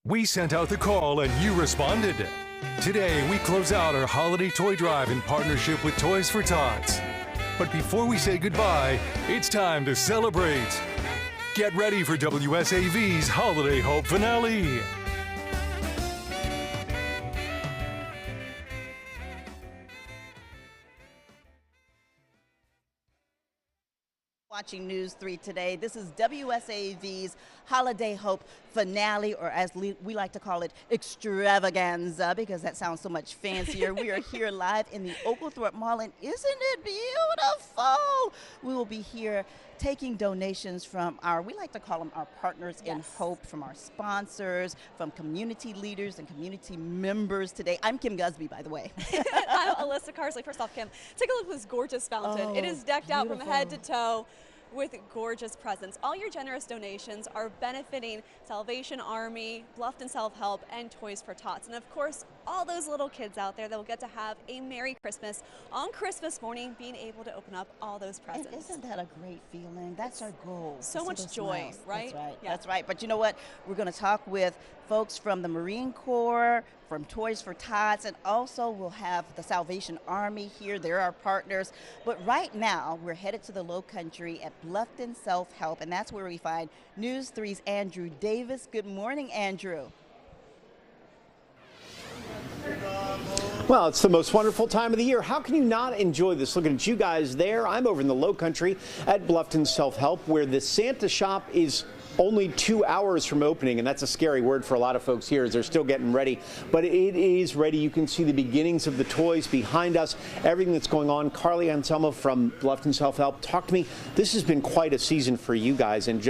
We sent out the call and you responded. Today, we close out our holiday toy drive in partnership with Toys for Tots. But before we say goodbye, it's time to celebrate. Get ready for WSAV's Holiday Hope finale. Watching News 3 today. This is WSAV's Holiday Hope finale, or as we like to call it, extravaganza, because that sounds so much fancier. We are here live in the Oglethorpe Mall, and isn't it beautiful? We will be here taking donations from we like to call them our partners in hope, from our sponsors, from community leaders and community members today. I'm Kim Gusby, by the way. I'm Alyssa Carsley. First off, Kim, take a look at this gorgeous fountain. It is decked out from head to toe with gorgeous presents. All your generous donations are benefiting Salvation Army, Bluffton Self-Help, and Toys for Tots. And of course, all those little kids out there that will get to have a Merry Christmas on Christmas morning, being able to open up all those presents. And isn't that a great feeling? That's our goal. So much joy, right? That's right. Yeah. That's right. But you know what? We're going to talk with folks from the Marine Corps, from Toys for Tots, and also we'll have the Salvation Army here. They're our partners. But right now, we're headed to the Low Country at Bluffton Self-Help, and that's where we find News 3's Andrew Davis. Good morning, Andrew. Well, it's the most wonderful time of the year. How can you not enjoy this? Looking at you guys there. I'm over in the Low Country at Bluffton Self-Help, where the Santa shop is only 2 hours from opening, and that's a scary word for a lot of folks here as they're still getting ready. But it is ready. You can see the beginnings of the toys behind us, everything that's going on. Carly Anselmo from Bluffton Self-Help, talk to me. This has been quite a season for you guys, and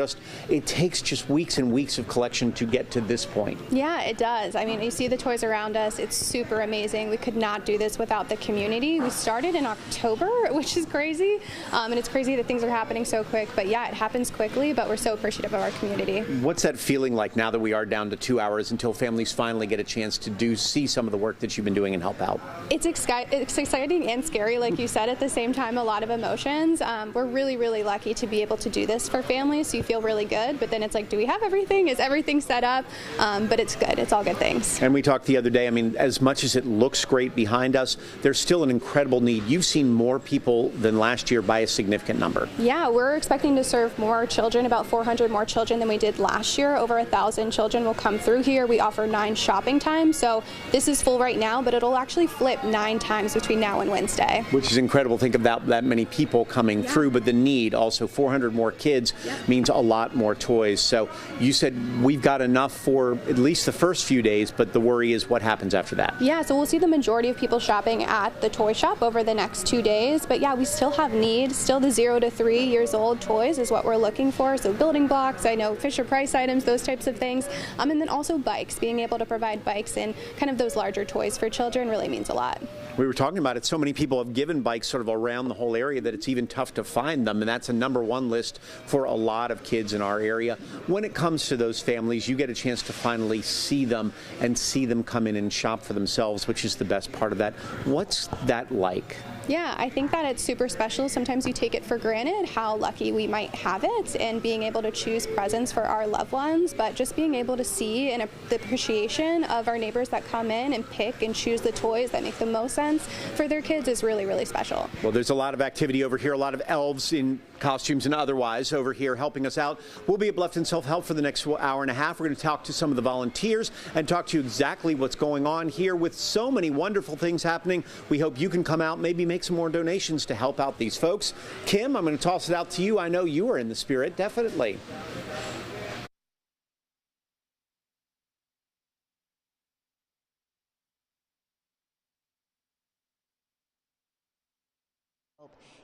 it takes just weeks and weeks of collection to get to this point. Yeah, it does. I mean, you see the toys around us. It's super amazing. We could not do this without the community. We started in October, which is crazy, and it's crazy that things are happening so quick. But yeah, it happens quickly, but we're so appreciative of our community. What's that feeling like now that we are down to 2 hours until families finally get a chance to see some of the work that you've been doing and help out? It's exciting and scary, like you said, at the same time, a lot of emotions. We're really, really lucky to be able to do this for families, so you feel really good, but then it's like, do we have everything? Is everything set up? But it's good. It's all good things. And we talked the other day, I mean, as much as it looks great behind us, there's still an incredible need. You've seen more people than last year by a significant number. Yeah, we're expecting to serve more children, about 400 more children than we did last year. Over 1,000 children will come through here. We offer 9 shopping times, so this is full right now, but it'll actually flip 9 times between now and Wednesday. Which is incredible. Think about that many people coming through, but the need, also 400 more kids means a lot more toys. So you said we've got enough for at least the first few days, but the worry is what happens after that. Yeah, so we'll see the majority of people shopping at the toy shop over the next 2 days, but yeah, we still have need. Still the 0 to 3 years old toys is what we're looking for, so building blocks, I know Fisher Price items, those types of things, and then also bikes. Being able to provide bikes and kind of those larger toys for children really means a lot. We were talking about it. So many people have given bikes sort of around the whole area that it's even tough to find them, and that's a #1 list for a lot of kids in our area. When it comes to those families, you get a chance to finally see them and see them come in and shop for themselves, which is the best part of that. What's that like? Yeah, I think that it's super special. Sometimes you take it for granted how lucky we might have it and being able to choose presents for our loved ones, but just being able to see and the appreciation of our neighbors that come in and pick and choose the toys that make the most sense for their kids is really, really special. Well, there's a lot of activity over here, a lot of elves in costumes and otherwise over here helping us out. We'll be at Bluffton Self-Help for the next hour and a half. We're going to talk to some of the volunteers and talk to you exactly what's going on here with so many wonderful things happening. We hope you can come out, maybe make some more donations to help out these folks. Kim, I'm going to toss it out to you. I know you are in the spirit, definitely.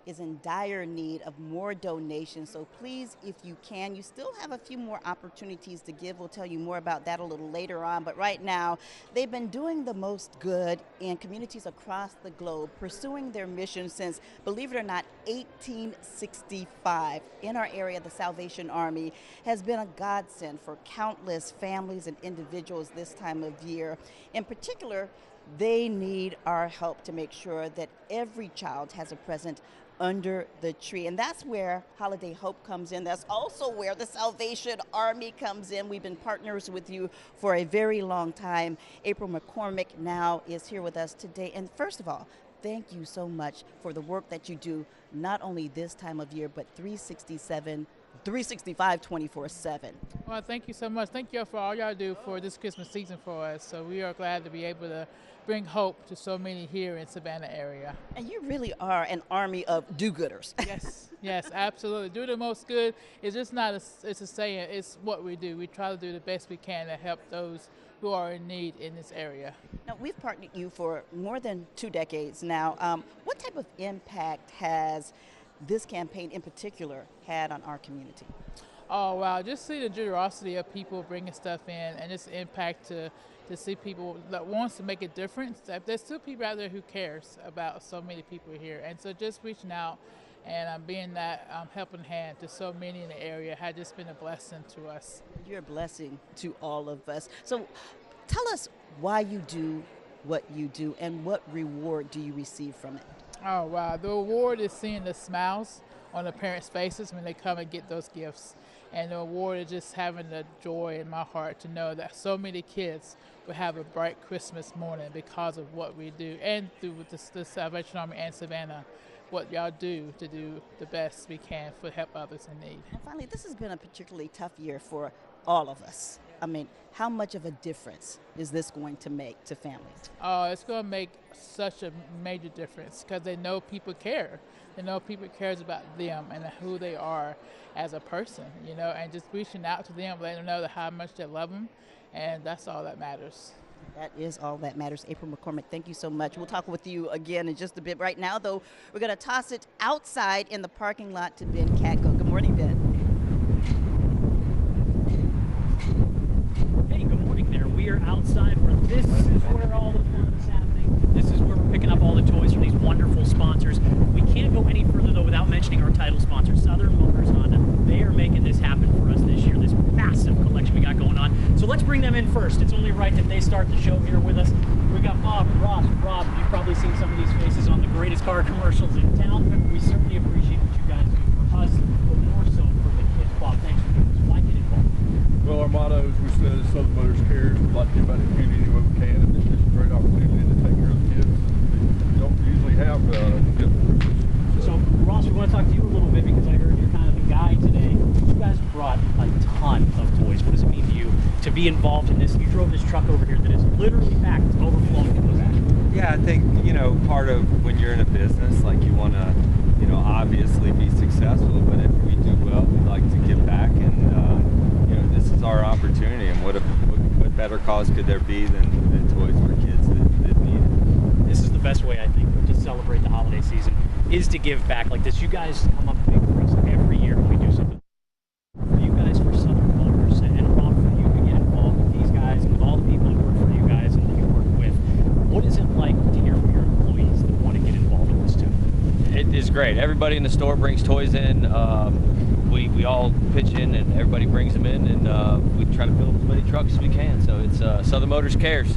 Is in dire need of more donations, so please, if you can, you still have a few more opportunities to give. We'll tell you more about that a little later on, but right now they've been doing the most good in communities across the globe, pursuing their mission since, believe it or not, 1865. In our area, the Salvation Army has been a godsend for countless families and individuals this time of year. In particular, They need our help to make sure that every child has a present under the tree. And that's where Holiday Hope comes in. That's also where the Salvation Army comes in. We've been partners with you for a very long time. April McCormick now is here with us today. And first of all, thank you so much for the work that you do, not only this time of year, but 365, 24/7. Well, thank you so much. Thank you for all y'all do for this Christmas season for us. So we are glad to be able to bring hope to so many here in Savannah area. And you really are an army of do-gooders. Yes, yes, absolutely. Do the most good. It's just not it's a saying. It's what we do. We try to do the best we can to help those who are in need in this area. Now, we've partnered you for more than 2 decades now. What type of impact has this campaign in particular had on our community? Oh, wow. Just see the generosity of people bringing stuff in and just impact to see people that wants to make a difference. There's still people out there who cares about so many people here. And so just reaching out and being that helping hand to so many in the area has just been a blessing to us. You're a blessing to all of us. So tell us why you do what you do and what reward do you receive from it? Oh, wow. The reward is seeing the smiles on the parents' faces when they come and get those gifts. And the reward is just having the joy in my heart to know that so many kids will have a bright Christmas morning because of what we do, and through the Salvation Army and Savannah, what y'all do to do the best we can for help others in need. And finally, this has been a particularly tough year for all of us. I mean, how much of a difference is this going to make to families? Oh, it's going to make such a major difference because they know people care. They know people cares about them and who they are as a person, and just reaching out to them, letting them know how much they love them, and that's all that matters. That is all that matters. April McCormick, thank you so much. We'll talk with you again in just a bit. Right now, though, we're going to toss it outside in the parking lot to Ben Catco. Good morning, Ben. Hey, good morning there. We are outside where this is where all the fun is happening. This is where we're picking up all the toys from these wonderful sponsors. We can't go any further, though, without mentioning our title sponsor, Southern Motors Honda. They are making this happen for us this year, this massive collection we got going on. So let's bring them in first. It's only right that they start the show here with us. We got Bob, Ross, Rob. You've probably seen some of these faces on the greatest car commercials in town. We certainly appreciate what you guys do for us, but more so for the kids. Bob, thanks for doing this. Why get involved? Well, our motto, as we said, is Southern Motors Cares. We'd like to give back to the community any way we can, and this is a great opportunity to take care of the kids that we don't usually have get with us. So, Ross, we want to talk to you a little bit because I heard you're kind of the guy today. You guys brought a ton of toys. What does it mean to you to be involved in this? You drove this truck over here that is literally packed. It's overflowing with that. Yeah, I think, part of when you're in a business, like you want to, obviously be successful, but if we do well, we'd like to give back, and, this is our opportunity, and what better cause could there be than toys for kids that need it? This is the best way, I think, to celebrate the holiday season, is to give back like this. You guys come up big for us every year when we do something. For you guys, for Southern Motors, and Rob, for you to get involved with these guys and with all the people that work for you guys and that you work with, what is it like to hear from your employees that want to get involved in this too? It is great. Everybody in the store brings toys in. We all pitch in, and everybody brings them in, and we try to fill as many trucks as we can. So it's Southern Motors Cares.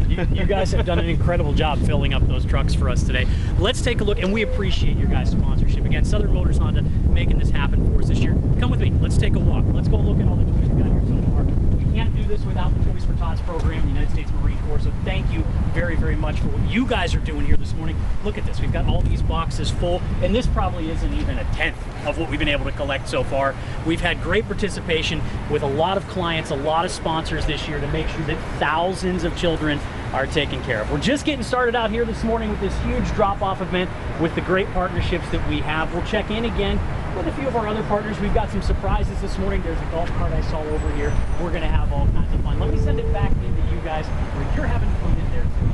You guys have done an incredible job filling up those trucks for us today. Let's take a look, and we appreciate your guys' sponsorship. Again, Southern Motors Honda making this happen for us this year. Come with me. Let's take a walk. Let's go look at all the toys we've got here so far. We can't do this without the Toys for Tots program, the United States Marine Corps. So thank you very, very much for what you guys are doing here this morning. Look at this. We've got all these boxes full, and this probably isn't even a tenth of what we've been able to collect so far. We've had great participation with a lot of clients, a lot of sponsors this year to make sure that thousands of children are taken care of. We're just getting started out here this morning with this huge drop-off event with the great partnerships that we have. We'll check in again with a few of our other partners. We've got some surprises this morning. There's a golf cart I saw over here. We're going to have all kinds of fun. Let me send it back into you guys where you're having fun in there too.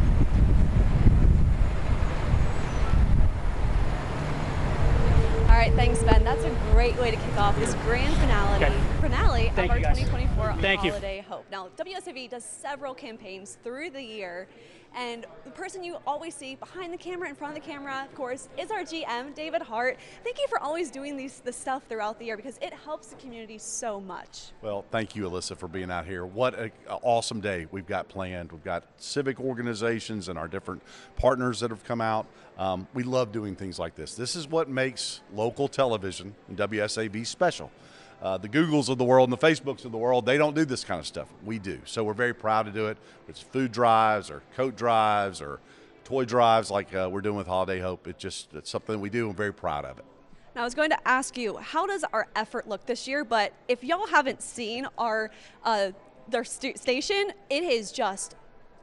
All right, thanks, Ben. That's a great way to kick off this grand finale. Okay. finale of Thank our you, guys. 2024 Thank you. Holiday Hope. Now, WSAV does several campaigns through the year, and the person you always see behind the camera, in front of the camera, of course, is our GM, David Hart. Thank you for always doing this stuff throughout the year because it helps the community so much. Well, thank you, Alyssa, for being out here. What an awesome day we've got planned. We've got civic organizations and our different partners that have come out. We love doing things like this. This is what makes local television and WSAV special. The Googles of the world and the Facebooks of the world, they don't do this kind of stuff. We do. So we're very proud to do it. It's food drives or coat drives or toy drives like we're doing with Holiday Hope. It's something we do and very proud of it. Now, I was going to ask you, how does our effort look this year? But if y'all haven't seen their station, it is just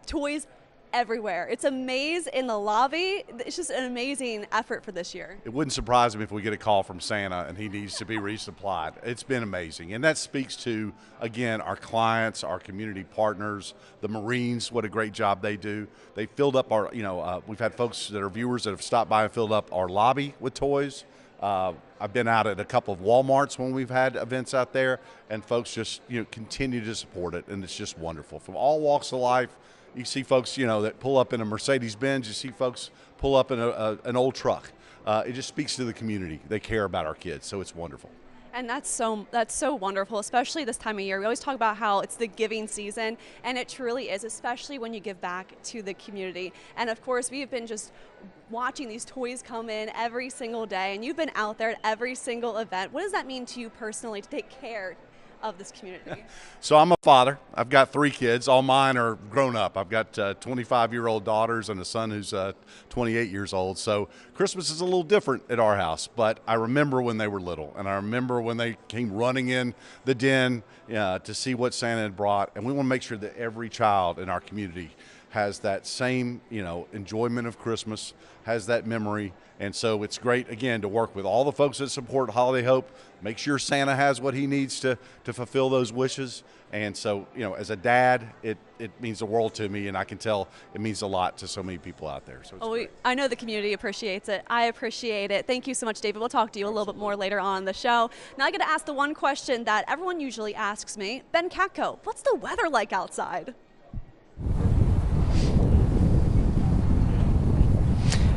toys everywhere. It's a maze in the lobby. It's just an amazing effort for this year. It wouldn't surprise me if we get a call from Santa and he needs to be resupplied. It's been amazing. And that speaks to, again, our clients, our community partners, the Marines, what a great job they do. They filled up our, we've had folks that are viewers that have stopped by and filled up our lobby with toys. I've been out at a couple of Walmarts when we've had events out there, and folks just, continue to support it, and it's just wonderful. From all walks of life, you see folks, that pull up in a Mercedes-Benz. You see folks pull up in an old truck. It just speaks to the community. They care about our kids, so it's wonderful. And that's so wonderful, especially this time of year. We always talk about how it's the giving season, and it truly is, especially when you give back to the community. And of course, we've been just watching these toys come in every single day, and you've been out there at every single event. What does that mean to you personally to take care of this community? So I'm a father. I've got 3 kids. All mine are grown up. I've got 25-year-old daughters and a son who's 28 years old. So Christmas is a little different at our house, but I remember when they were little, and I remember when they came running in the den to see what Santa had brought. And we want to make sure that every child in our community has that same, enjoyment of Christmas, has that memory. And so it's great, again, to work with all the folks that support Holiday Hope, make sure Santa has what he needs to fulfill those wishes. And so, as a dad, it means the world to me, and I can tell it means a lot to so many people out there. So I know the community appreciates it. I appreciate it. Thank you so much, David. We'll talk to you a little bit more later on in the show. Now I got to ask the one question that everyone usually asks me. Ben Katko, what's the weather like outside?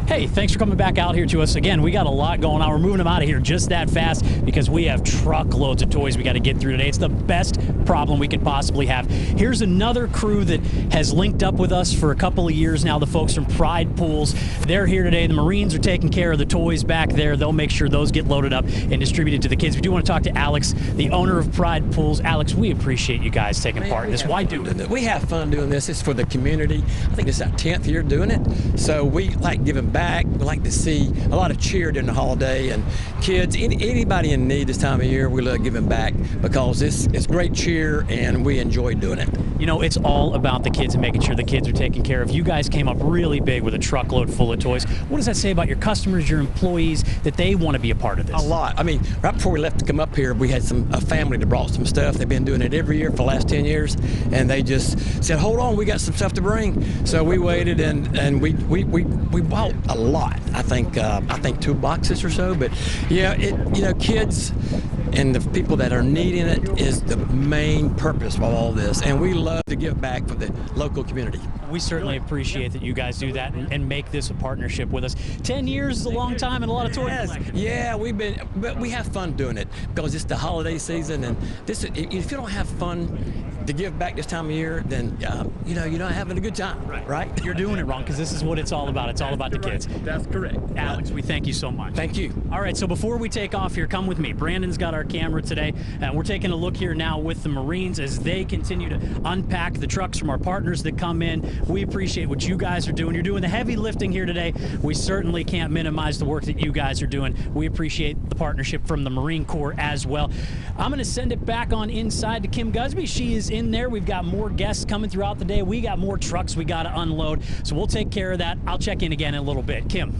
Hey, thanks for coming back out here to us. Again, we got a lot going on. We're moving them out of here just that fast because we have truckloads of toys we got to get through today. It's the best problem we could possibly have. Here's another crew that has linked up with us for a couple of years now, the folks from Pride Pools. They're here today. The Marines are taking care of the toys back there. They'll make sure those get loaded up and distributed to the kids. We do want to talk to Alex, the owner of Pride Pools. Alex, we appreciate you guys taking part in this. Why do it? We have fun doing this. It's for the community. I think it's our 10th year doing it. So we like giving back. We like to see a lot of cheer during the holiday, and kids, anybody in need this time of year, we love giving back because it's great cheer and we enjoy doing it. It's all about the kids and making sure the kids are taken care of. You guys came up really big with a truckload full of toys. What does that say about your customers, your employees, that they want to be a part of this? A lot. I mean, right before we left to come up here, we had a family that brought some stuff. They've been doing it every year for the last 10 years, and they just said, hold on, we got some stuff to bring. So we waited, and we bought a lot. I think 2 boxes or so, but yeah, kids and the people that are needing it is the main purpose of all this, and we love to give back for the local community. We certainly appreciate that you guys do that and make this a partnership with us. 10 years is a long time and a lot of toys. Yeah, but we have fun doing it because it's the holiday season, and if you don't have fun to give back this time of year, then you're not having a good time, right? You're doing it wrong because this is what it's all about. It's all about the kids. That's correct. Alex, we thank you so much. Thank you. All right, so before we take off here, come with me. Brandon's got our camera today, and we're taking a look here now with the Marines as they continue to unpack the trucks from our partners that come in. We appreciate what you guys are doing. You're doing the heavy lifting here today. We certainly can't minimize the work that you guys are doing. We appreciate the partnership from the Marine Corps as well. I'm going to send it back on inside to Kim Gusby. She is in there. We've got more guests coming throughout the day. We got more trucks we got to unload, so we'll take care of that. I'll check in again in a little bit. Kim.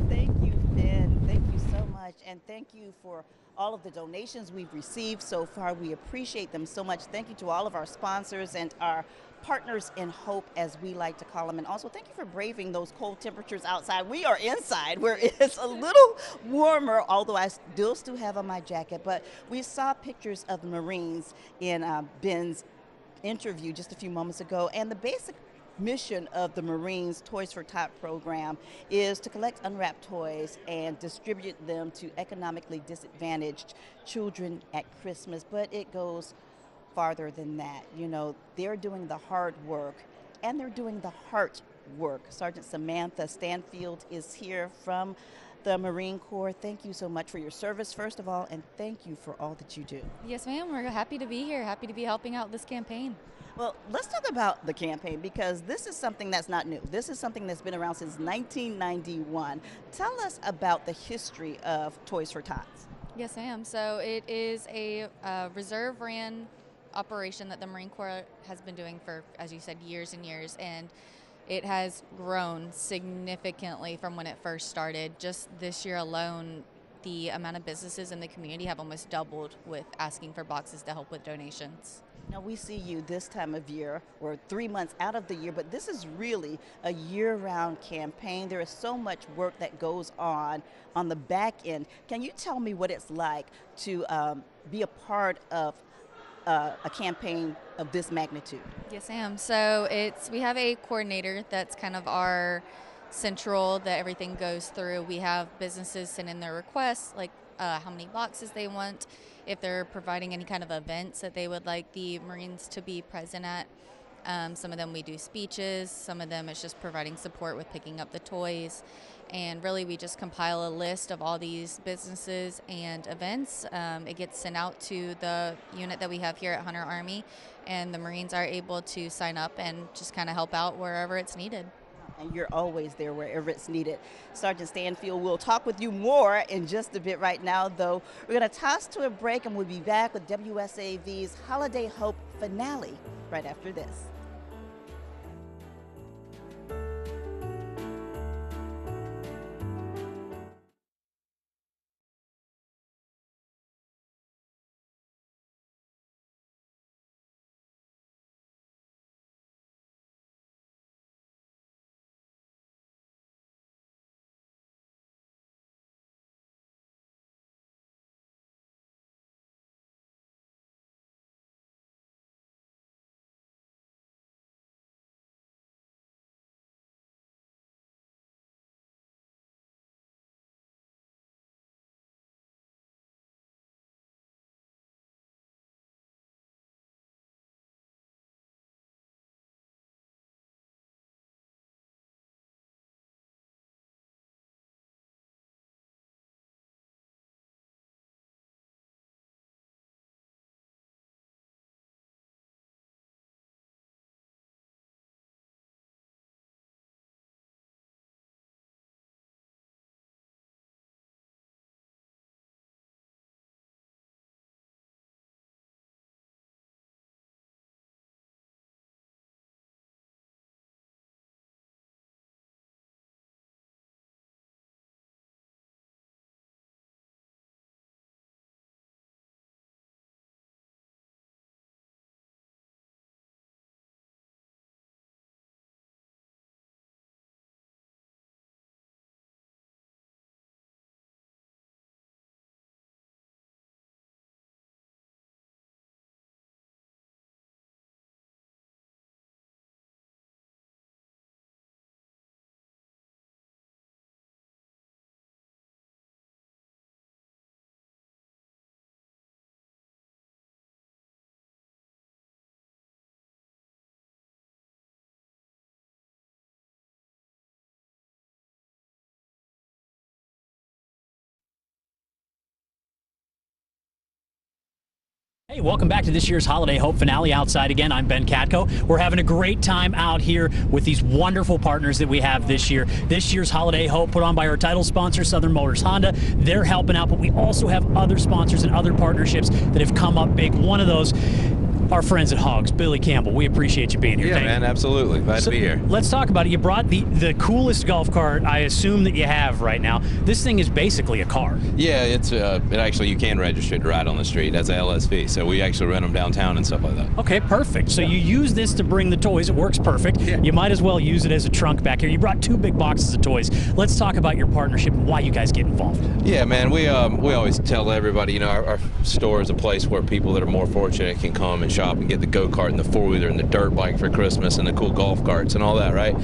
Thank you, Ben. Thank you so much, and thank you for all of the donations we've received so far. We appreciate them so much. Thank you to all of our sponsors and our partners in hope, as we like to call them. And also, thank you for braving those cold temperatures outside. We are inside where it's a little warmer, although I still have on my jacket. But we saw pictures of the Marines in Ben's interview just a few moments ago, and the basic mission of the Marines Toys for Tot program is to collect unwrapped toys and distribute them to economically disadvantaged children at Christmas. But it goes farther than that. You know, they're doing the hard work and they're doing the heart work. Sergeant Samantha Stanfield is here from the Marine Corps. Thank you so much for your service, first of all, and thank you for all that you do. Yes, ma'am. We're happy to be here, happy to be helping out this campaign. Well, let's talk about the campaign, because this is something that's not new. This is something that's been around since 1991. Tell us about the history of Toys for Tots. Yes, ma'am. So it is a reserve-ran operation that the Marine Corps has been doing for, as you said, years and years, and it has grown significantly from when it first started. Just this year alone, the amount of businesses in the community have almost doubled with asking for boxes to help with donations. Now, we see you this time of year, or 3 months out of the year, but this is really a year-round campaign. There is so much work that goes on the back end. Can you tell me what it's like to be a part of a campaign of this magnitude? Yes, ma'am. So we have a coordinator that's kind of our central that everything goes through. We have businesses send in their requests, like how many boxes they want, if they're providing any kind of events that they would like the Marines to be present at. Some of them we do speeches, some of them it's just providing support with picking up the toys. And really we just compile a list of all these businesses and events. It gets sent out to the unit that we have here at Hunter Army, and the Marines are able to sign up and just kind of help out wherever it's needed. And you're always there wherever it's needed. Sergeant Stanfield, we'll talk with you more in just a bit. Right now, though, we're going to toss to a break, and we'll be back with WSAV's Holiday Hope finale right after this. Hey, welcome back to this year's Holiday Hope finale. Outside again, I'm Ben Katko. We're having a great time out here with these wonderful partners that we have this year. This year's Holiday Hope put on by our title sponsor, Southern Motors Honda. They're helping out, but we also have other sponsors and other partnerships that have come up big. One of those, our friends at Hogs, Billy Campbell. We appreciate you being here. Yeah, man, absolutely. Glad to be here. Let's talk about it. You brought the coolest golf cart I assume that you have right now. This thing is basically a car. Yeah, it actually, you can register to ride on the street as a LSV, so we actually rent them downtown and stuff like that. Okay, perfect. So you use this to bring the toys. It works perfect. Yeah. You might as well use it as a trunk back here. You brought 2 big boxes of toys. Let's talk about your partnership and why you guys get involved. Yeah, man, we always tell everybody, our store is a place where people that are more fortunate can come and shop and get the go-kart and the four-wheeler and the dirt bike for Christmas and the cool golf carts and all that, right?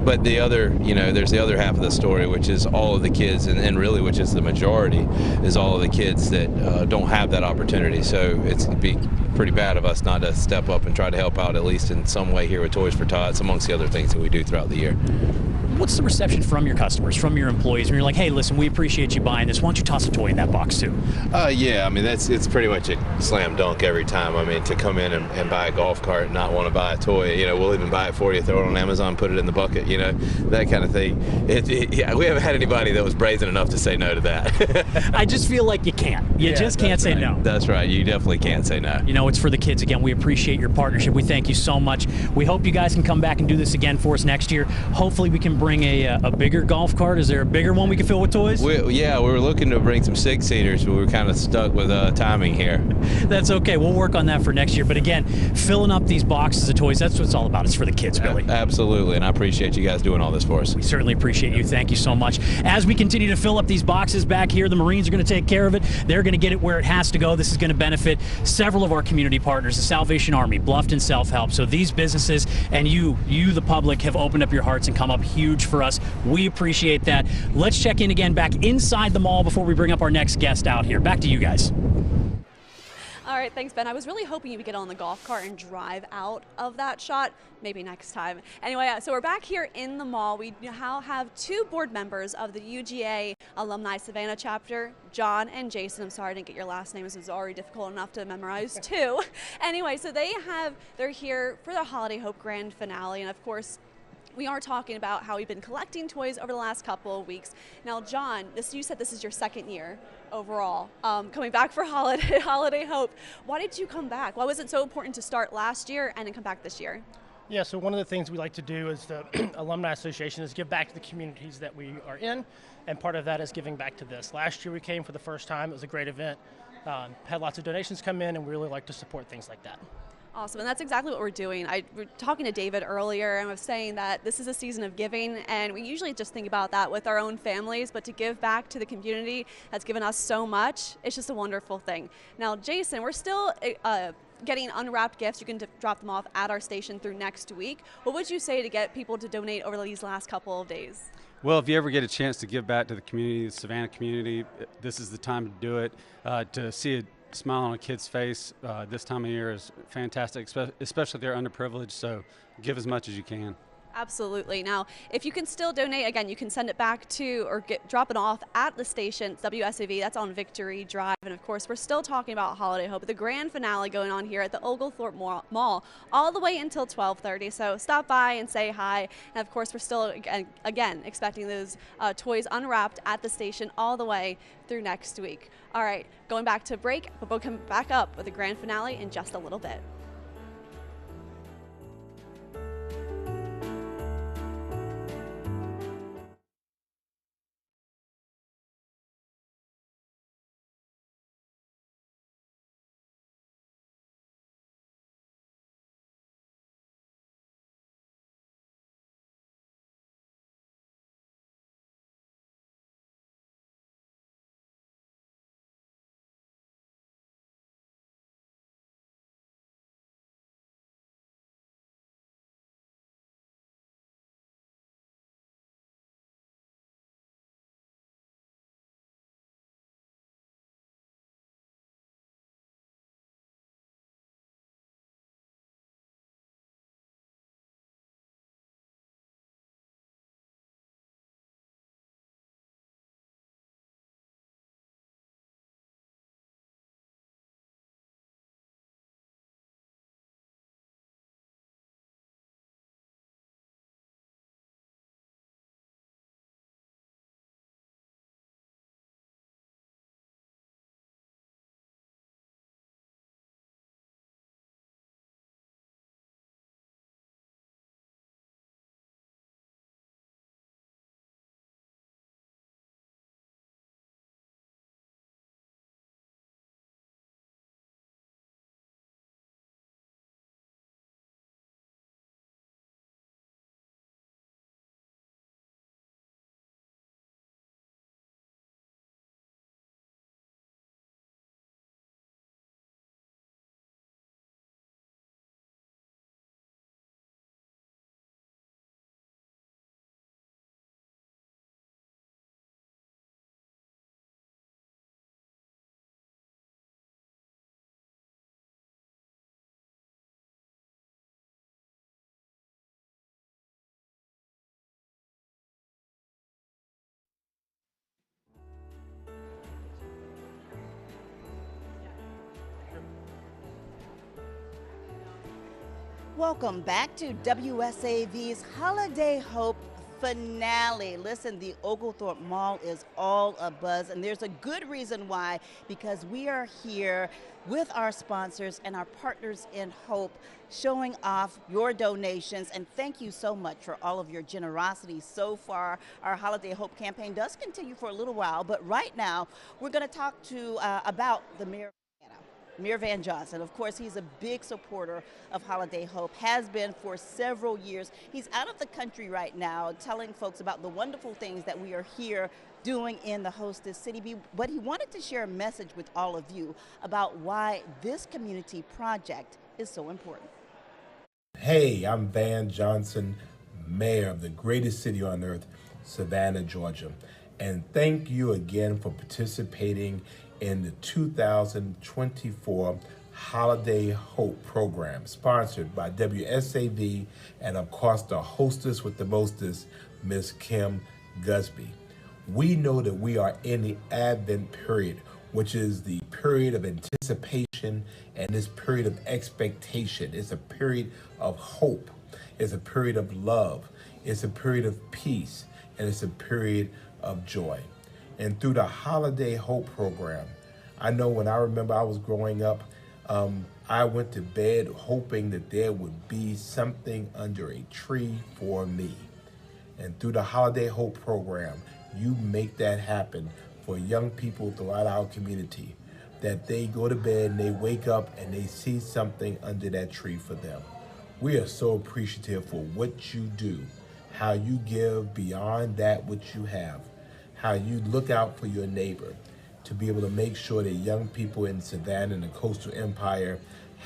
But the other, there's the other half of the story, which is all of the kids, and really which is the majority, is all of the kids that don't have that opportunity. So it'd be pretty bad of us not to step up and try to help out at least in some way here with Toys for Tots, amongst the other things that we do throughout the year. What's the reception from your customers, from your employees, when you're like, hey, listen, we appreciate you buying this. Why don't you toss a toy in that box too? Yeah, I mean, it's pretty much a slam dunk every time. I mean, to come in and buy a golf cart and not want to buy a toy, we'll even buy it for you, throw it on Amazon, put it in the bucket, that kind of thing. Yeah, we haven't had anybody that was brazen enough to say no to that. I just feel like you can't. You just can't say no. That's right. You definitely can't say no. It's for the kids. Again, we appreciate your partnership. We thank you so much. We hope you guys can come back and do this again for us next year. Hopefully we can bring a bigger golf cart. Is there a bigger one we can fill with toys? We were looking to bring some 6-seaters, but we were kind of stuck with timing here. That's okay. We'll work on that for next year. But again, filling up these boxes of toys, that's what it's all about. It's for the kids, Billy. Absolutely, and I appreciate you guys doing all this for us. We certainly appreciate you. Thank you so much. As we continue to fill up these boxes back here, the Marines are going to take care of it. They're going to get it where it has to go. This is going to benefit several of our community partners, the Salvation Army, Bluffton Self-Help. So these businesses and you, the public, have opened up your hearts and come up huge for us. We appreciate that. Let's check in again back inside the mall before we bring up our next guest out here. Back to you guys. All right, thanks, Ben. I was really hoping you would get on the golf cart and drive out of that shot. Maybe next time. Anyway, so we're back here in the mall. We now have 2 board members of the UGA Alumni Savannah chapter, John and Jason. I'm sorry I didn't get your last names. It was already difficult enough to memorize too. Anyway, so they're here for the Holiday Hope Grand Finale, and of course, we are talking about how we've been collecting toys over the last couple of weeks. Now, John, you said this is your 2nd year overall, coming back for Holiday Hope. Why did you come back? Why was it so important to start last year and then come back this year? Yeah, so one of the things we like to do as the Alumni Association is give back to the communities that we are in, and part of that is giving back to this. Last year we came for the first time. It was a great event. Had lots of donations come in, and we really like to support things like that. Awesome, and that's exactly what we're doing. We were talking to David earlier, and I was saying that this is a season of giving, and we usually just think about that with our own families, but to give back to the community that's given us so much, it's just a wonderful thing. Now, Jason, we're still getting unwrapped gifts. You can drop them off at our station through next week. What would you say to get people to donate over these last couple of days? Well, if you ever get a chance to give back to the community, the Savannah community, this is the time to do it. To see a smile on a kid's face this time of year is fantastic, especially if they're underprivileged, so give as much as you can. Absolutely. Now, if you can still donate, again, you can send it back to or drop it off at the station, WSAV. That's on Victory Drive. And of course, we're still talking about Holiday Hope, the grand finale going on here at the Oglethorpe Mall all the way until 12:30. So stop by and say hi. And of course, we're still, again, expecting those toys unwrapped at the station all the way through next week. All right, going back to break, but we'll come back up with the grand finale in just a little bit. Welcome back to WSAV's Holiday Hope finale. Listen, the Oglethorpe Mall is all abuzz, and there's a good reason why, because we are here with our sponsors and our partners in hope, showing off your donations. And thank you so much for all of your generosity so far. Our Holiday Hope campaign does continue for a little while, but right now we're going to talk about the mayor. Mayor Van Johnson. Of course, he's a big supporter of Holiday Hope, has been for several years. He's out of the country right now telling folks about the wonderful things that we are here doing in the hostess city. But he wanted to share a message with all of you about why this community project is so important. Hey, I'm Van Johnson, mayor of the greatest city on earth, Savannah, Georgia. And thank you again for participating in the 2024 Holiday Hope program, sponsored by WSAV and of course the hostess with the mostest, Miss Kim Gusby. We know that we are in the Advent period, which is the period of anticipation and this period of expectation. It's a period of hope. It's a period of love. It's a period of peace. And it's a period of joy. And through the Holiday Hope program, I know when I remember I was growing up, I went to bed hoping that there would be something under a tree for me. And through the Holiday Hope program, you make that happen for young people throughout our community, that they go to bed and they wake up and they see something under that tree for them. We are so appreciative for what you do, how you give beyond that which you have, how you look out for your neighbor to be able to make sure that young people in Savannah and the Coastal Empire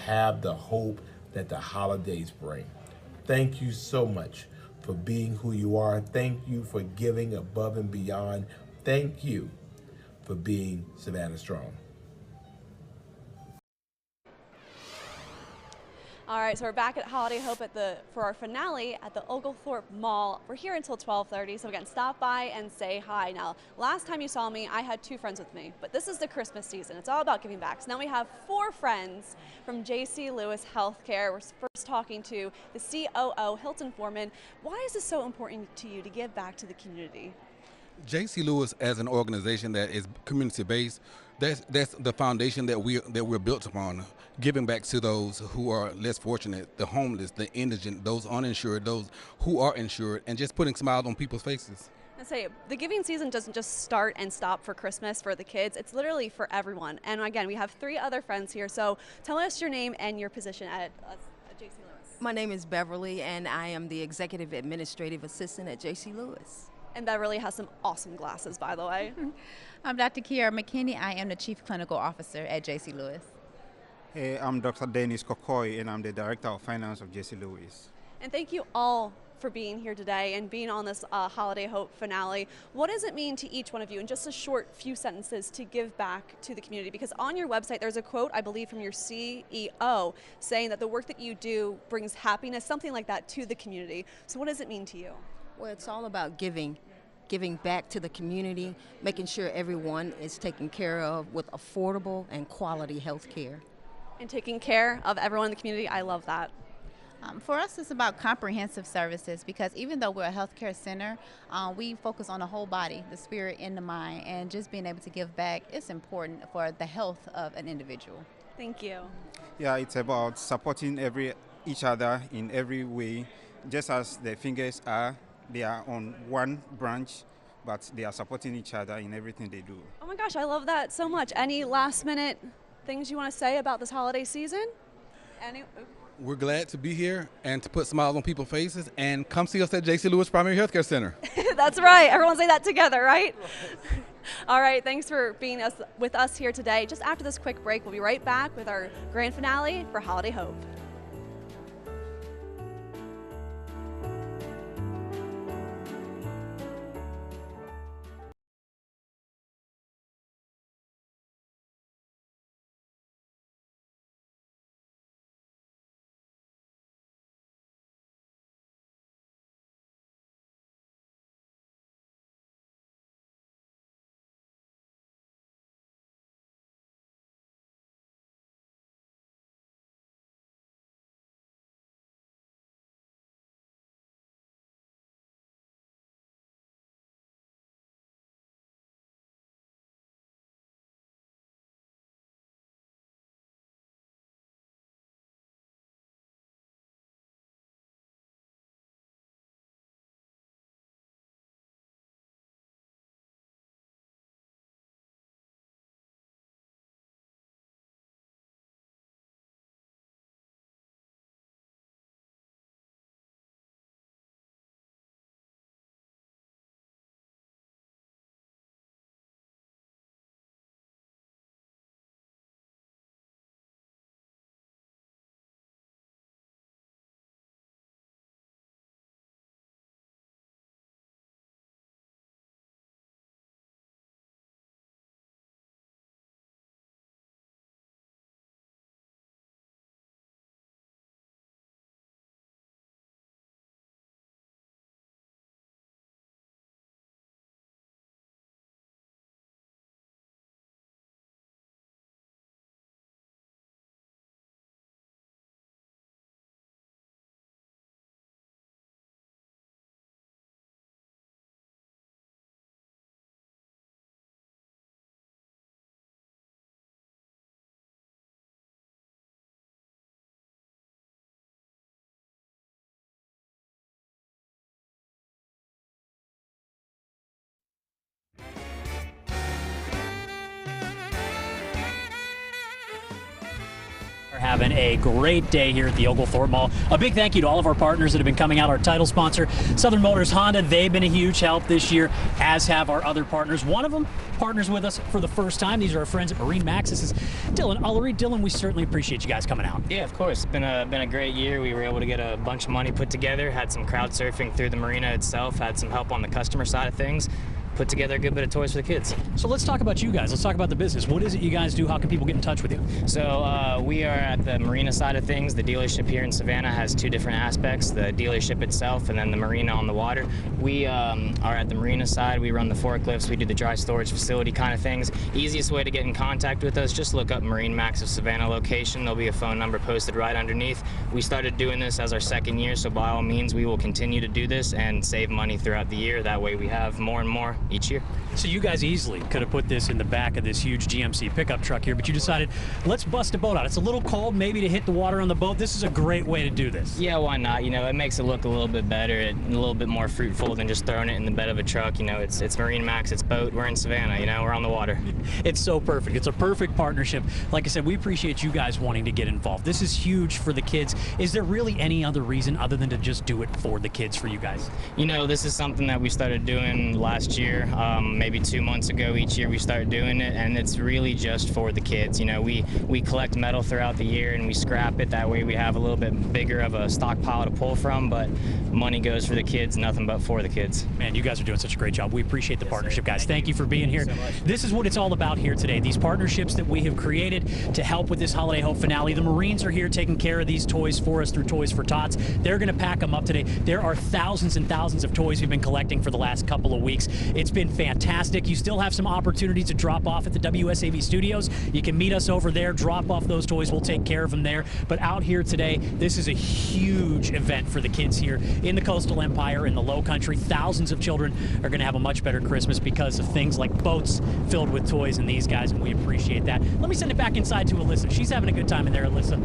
have the hope that the holidays bring. Thank you so much for being who you are. Thank you for giving above and beyond. Thank you for being Savannah Strong. All right, so we're back at Holiday Hope for our finale at the Oglethorpe Mall. We're here until 12:30, so again, stop by and say hi. Now, last time you saw me, I had 2 friends with me, but this is the Christmas season. It's all about giving back. So now we have 4 friends from J.C. Lewis Healthcare. We're first talking to the COO, Hilton Foreman. Why is this so important to you to give back to the community? J.C. Lewis, as an organization that is community-based, that's the foundation that we're built upon, giving back to those who are less fortunate, the homeless, the indigent, those uninsured, those who are insured, and just putting smiles on people's faces. I say the giving season doesn't just start and stop for Christmas for the kids. It's literally for everyone. And again, we have 3 other friends here. So tell us your name and your position at J.C. Lewis. My name is Beverly, and I am the Executive Administrative Assistant at J.C. Lewis. And Beverly has some awesome glasses, by the way. I'm Dr. Kiara McKinney. I am the Chief Clinical Officer at J.C. Lewis. Hey, I'm Dr. Dennis Kokoy, and I'm the Director of Finance of J.C. Lewis. And thank you all for being here today and being on this Holiday Hope finale. What does it mean to each one of you in just a short few sentences to give back to the community? Because on your website, there's a quote, I believe, from your CEO saying that the work that you do brings happiness, something like that, to the community. So what does it mean to you? Well, it's all about giving back to the community, making sure everyone is taken care of with affordable and quality health care. And taking care of everyone in the community, I love that. For us, it's about comprehensive services, because even though we're a healthcare center, we focus on the whole body, the spirit and the mind, and just being able to give back is important for the health of an individual. Thank you. Yeah, it's about supporting each other in every way, just as the fingers are. They are on one branch, but they are supporting each other in everything they do. Oh my gosh, I love that so much. Any last minute things you want to say about this holiday season? We're glad to be here and to put smiles on people's faces, and come see us at J.C. Lewis Primary Healthcare Center. That's right. Everyone say that together, right? All right, thanks for being with us here today. Just after this quick break, we'll be right back with our grand finale for Holiday Hope. having a great day here at the Oglethorpe Mall. A big thank you to all of our partners that have been coming out. Our title sponsor, Southern Motors Honda, they've been a huge help this year, as have our other partners. One of them partners with us for the first time. These are our friends at Marine Max. This is Dylan Ullery. Dylan, we certainly appreciate you guys coming out. Yeah, of course. It's been a great year. We were able to get a bunch of money put together, had some crowd surfing through the marina itself, had some help on the customer side of things, put together a good bit of toys for the kids. So let's talk about you guys. Let's talk about the business. What is it you guys do? How can people get in touch with you? So we are at the marina side of things. The dealership here in Savannah has two different aspects, the dealership itself and then the marina on the water. We are at the marina side. We run the forklifts. We do the dry storage facility kind of things. Easiest way to get in contact with us, just look up Marine Max of Savannah location. There'll be a phone number posted right underneath. We started doing this as our second year, so by all means we will continue to do this and save money throughout the year. That way we have more and more each year. So you guys easily could have put this in the back of this huge GMC pickup truck here, but you decided, let's bust a boat out. It's a little cold maybe to hit the water on the boat. This is a great way to do this. Yeah, why not? You know, it makes it look a little bit better and a little bit more fruitful than just throwing it in the bed of a truck. You know, it's Marine Max, it's boat, we're in Savannah, you know, we're on the water. It's so perfect. It's a perfect partnership. Like I said, we appreciate you guys wanting to get involved. This is huge for the kids. Is there really any other reason other than to just do it for the kids for you guys? You know, this is something that we started doing last year, maybe 2 months ago. Each year we start doing it, and it's really just for the kids. You know, we collect metal throughout the year and we scrap it. That way we have a little bit bigger of a stockpile to pull from, but money goes for the kids, nothing but for the kids. Man, you guys are doing such a great job. We appreciate the partnership, guys. Thank you for being here. This is what it's all about here today. These partnerships that we have created to help with this Holiday Hope finale. The Marines are here taking care of these toys for us through Toys for Tots. They're going to pack them up today. There are thousands and thousands of toys we've been collecting for the last couple of weeks. It's been fantastic. You still have some opportunities to drop off at the WSAV studios. You can meet us over there, drop off those toys. We'll take care of them there. But out here today, this is a huge event for the kids here in the Coastal Empire, in the Low Country. Thousands of children are going to have a much better Christmas because of things like boats filled with toys and these guys, and we appreciate that. Let me send it back inside to Alyssa. She's having a good time in there, Alyssa.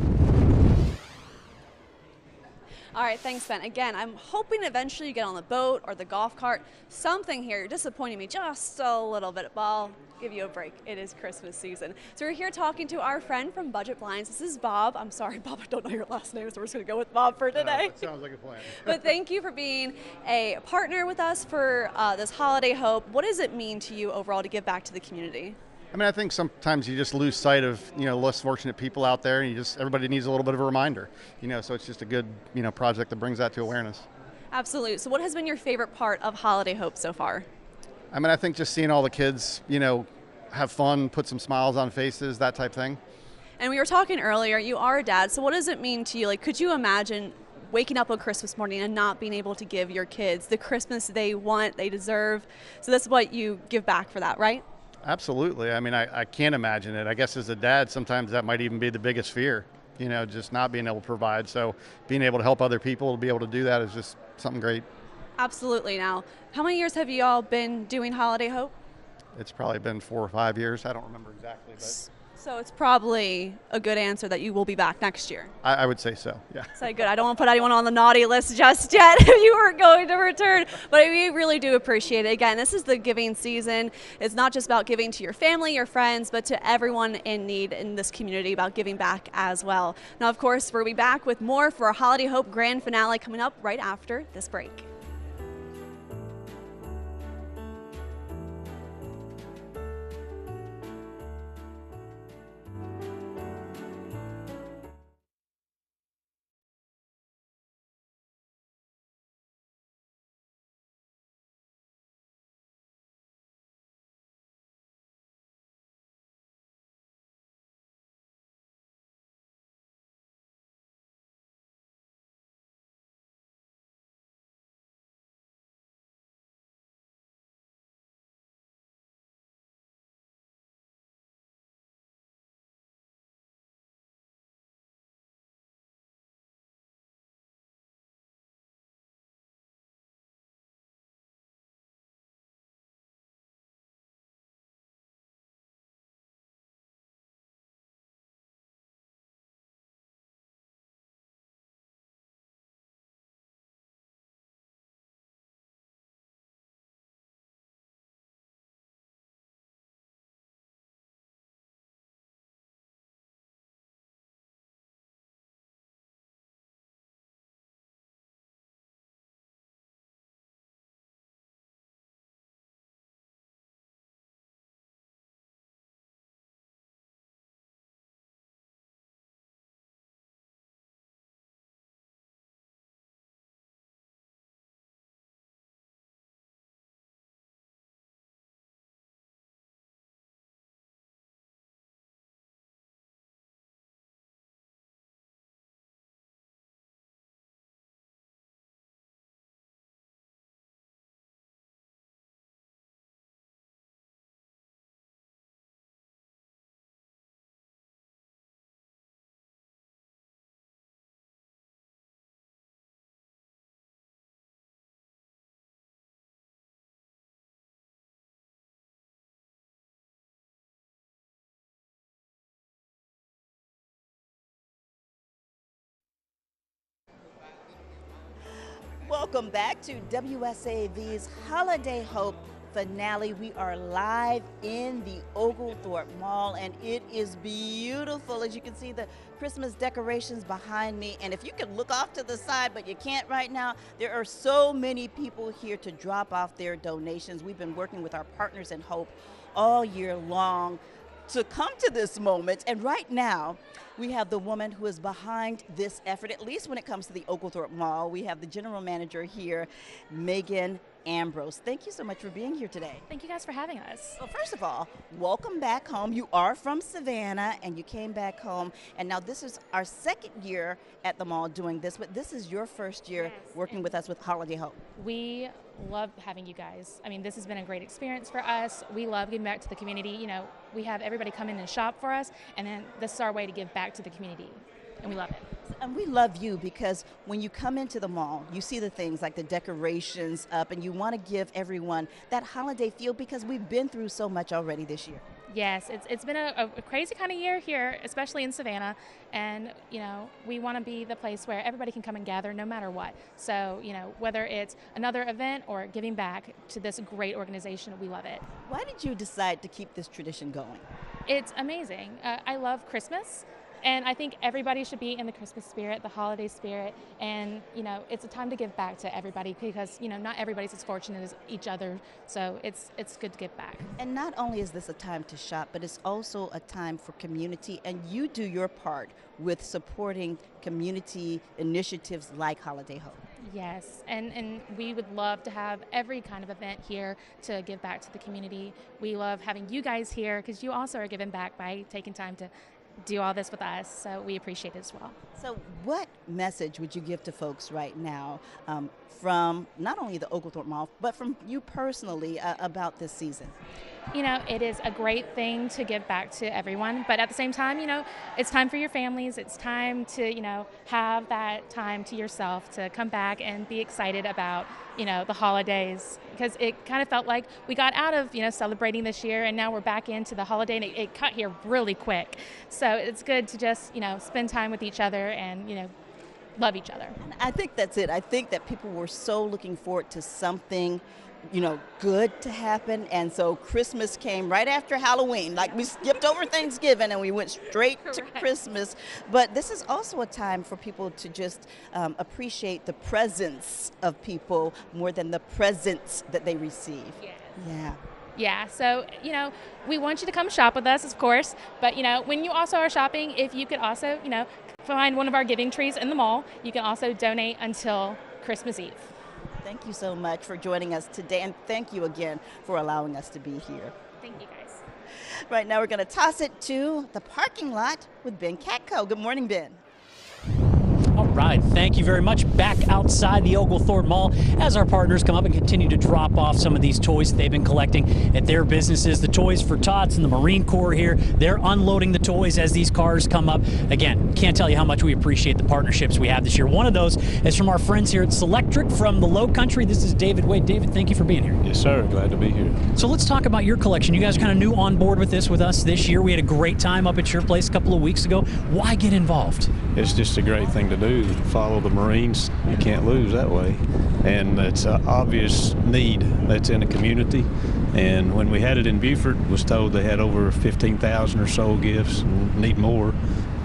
All right, thanks, Ben. Again, I'm hoping eventually you get on the boat or the golf cart. Something here. You're disappointing me just a little bit, but I'll give you a break. It is Christmas season. So we're here talking to our friend from Budget Blinds. This is Bob. I'm sorry, Bob, I don't know your last name, so we're just going to go with Bob for today. Sounds like a plan. But thank you for being a partner with us for this Holiday Hope. What does it mean to you overall to give back to the community? I mean, I think sometimes you just lose sight of, less fortunate people out there, and everybody needs a little bit of a reminder, so it's just a good, project that brings that to awareness. Absolutely. So what has been your favorite part of Holiday Hope so far? I mean, I think just seeing all the kids, have fun, put some smiles on faces, that type thing. And we were talking earlier, you are a dad, so what does it mean to you? Like, could you imagine waking up on Christmas morning and not being able to give your kids the Christmas they want, they deserve? So that's what you give back for that, right? Absolutely. I mean, I can't imagine it. I guess as a dad, sometimes that might even be the biggest fear, just not being able to provide. So being able to help other people, to be able to do that is just something great. Absolutely. Now, how many years have you all been doing Holiday Hope? It's probably been 4 or 5 years. I don't remember exactly, but So it's probably a good answer that you will be back next year. I would say so, yeah. Say good. I don't want to put anyone on the naughty list just yet if you weren't going to return. But we really do appreciate it. Again, this is the giving season. It's not just about giving to your family, your friends, but to everyone in need in this community, about giving back as well. Now, of course, we'll be back with more for our Holiday Hope grand finale coming up right after this break. Welcome back to WSAV's Holiday Hope finale. We are live in the Oglethorpe Mall, and it is beautiful. As you can see, the Christmas decorations behind me, and if you can look off to the side, but you can't right now, there are so many people here to drop off their donations. We've been working with our partners in Hope all year long to come to this moment, and right now we have the woman who is behind this effort, at least when it comes to the Oglethorpe Mall. We have the general manager here, Megan Ambrose. Thank you so much for being here today. Thank you guys for having us. Well, first of all, welcome back home. You are from Savannah and you came back home, and now this is our second year at the mall doing this, but this is your first year working with us with Holiday Hope. We love having you guys. I mean, this has been a great experience for us. We love giving back to the community. You know, we have everybody come in and shop for us, and then this is our way to give back to the community, and we love it. And we love you because when you come into the mall, you see the things like the decorations up, and you want to give everyone that holiday feel because we've been through so much already this year. Yes, it's been a crazy kind of year here, especially in Savannah, and you know, we want to be the place where everybody can come and gather no matter what. So, you know, whether it's another event or giving back to this great organization, we love it. Why did you decide to keep this tradition going? It's amazing. I love Christmas. And I think everybody should be in the Christmas spirit, the holiday spirit, and you know, it's a time to give back to everybody because you know, not everybody's as fortunate as each other, so it's good to give back. And not only is this a time to shop, but it's also a time for community, and you do your part with supporting community initiatives like Holiday Hope. Yes, and we would love to have every kind of event here to give back to the community. We love having you guys here because you also are giving back by taking time to do all this with us, so we appreciate it as well. So what message would you give to folks right now from not only the Oglethorpe Mall, but from you personally about this season? You know, it is a great thing to give back to everyone, but at the same time, you know, it's time for your families. It's time to, you know, have that time to yourself to come back and be excited about, you know, the holidays, because it kind of felt like we got out of, you know, celebrating this year and now we're back into the holiday, and it cut here really quick. So it's good to just, you know, spend time with each other and, you know, love each other. I think that's it. I think that people were so looking forward to something, you know, good to happen, and so Christmas came right after Halloween. Like, we skipped over Thanksgiving and we went straight to Christmas. But this is also a time for people to just appreciate the presence of people more than the presents that they receive. Yeah. Yeah, so, you know, we want you to come shop with us, of course, but, you know, when you also are shopping, if you could also, you know, find one of our giving trees in the mall, you can also donate until Christmas Eve. Thank you so much for joining us today, and thank you again for allowing us to be here. Thank you, guys. Right now, we're going to toss it to the parking lot with Ben Catco. Good morning, Ben. All right, thank you very much. Back outside the Oglethorpe Mall as our partners come up and continue to drop off some of these toys they've been collecting at their businesses. The Toys for Tots and the Marine Corps here, they're unloading the toys as these cars come up. Again, can't tell you how much we appreciate the partnerships we have this year. One of those is from our friends here at Selectric from the Low Country. This is David Wade. David, thank you for being here. Yes, sir. Glad to be here. So let's talk about your collection. You guys are kind of new on board with this with us this year. We had a great time up at your place a couple of weeks ago. Why get involved? It's just a great thing to do. Follow the Marines. You can't lose that way. And it's an obvious need that's in the community. And when we had it in Beaufort, was told they had over 15,000 or so gifts and need more.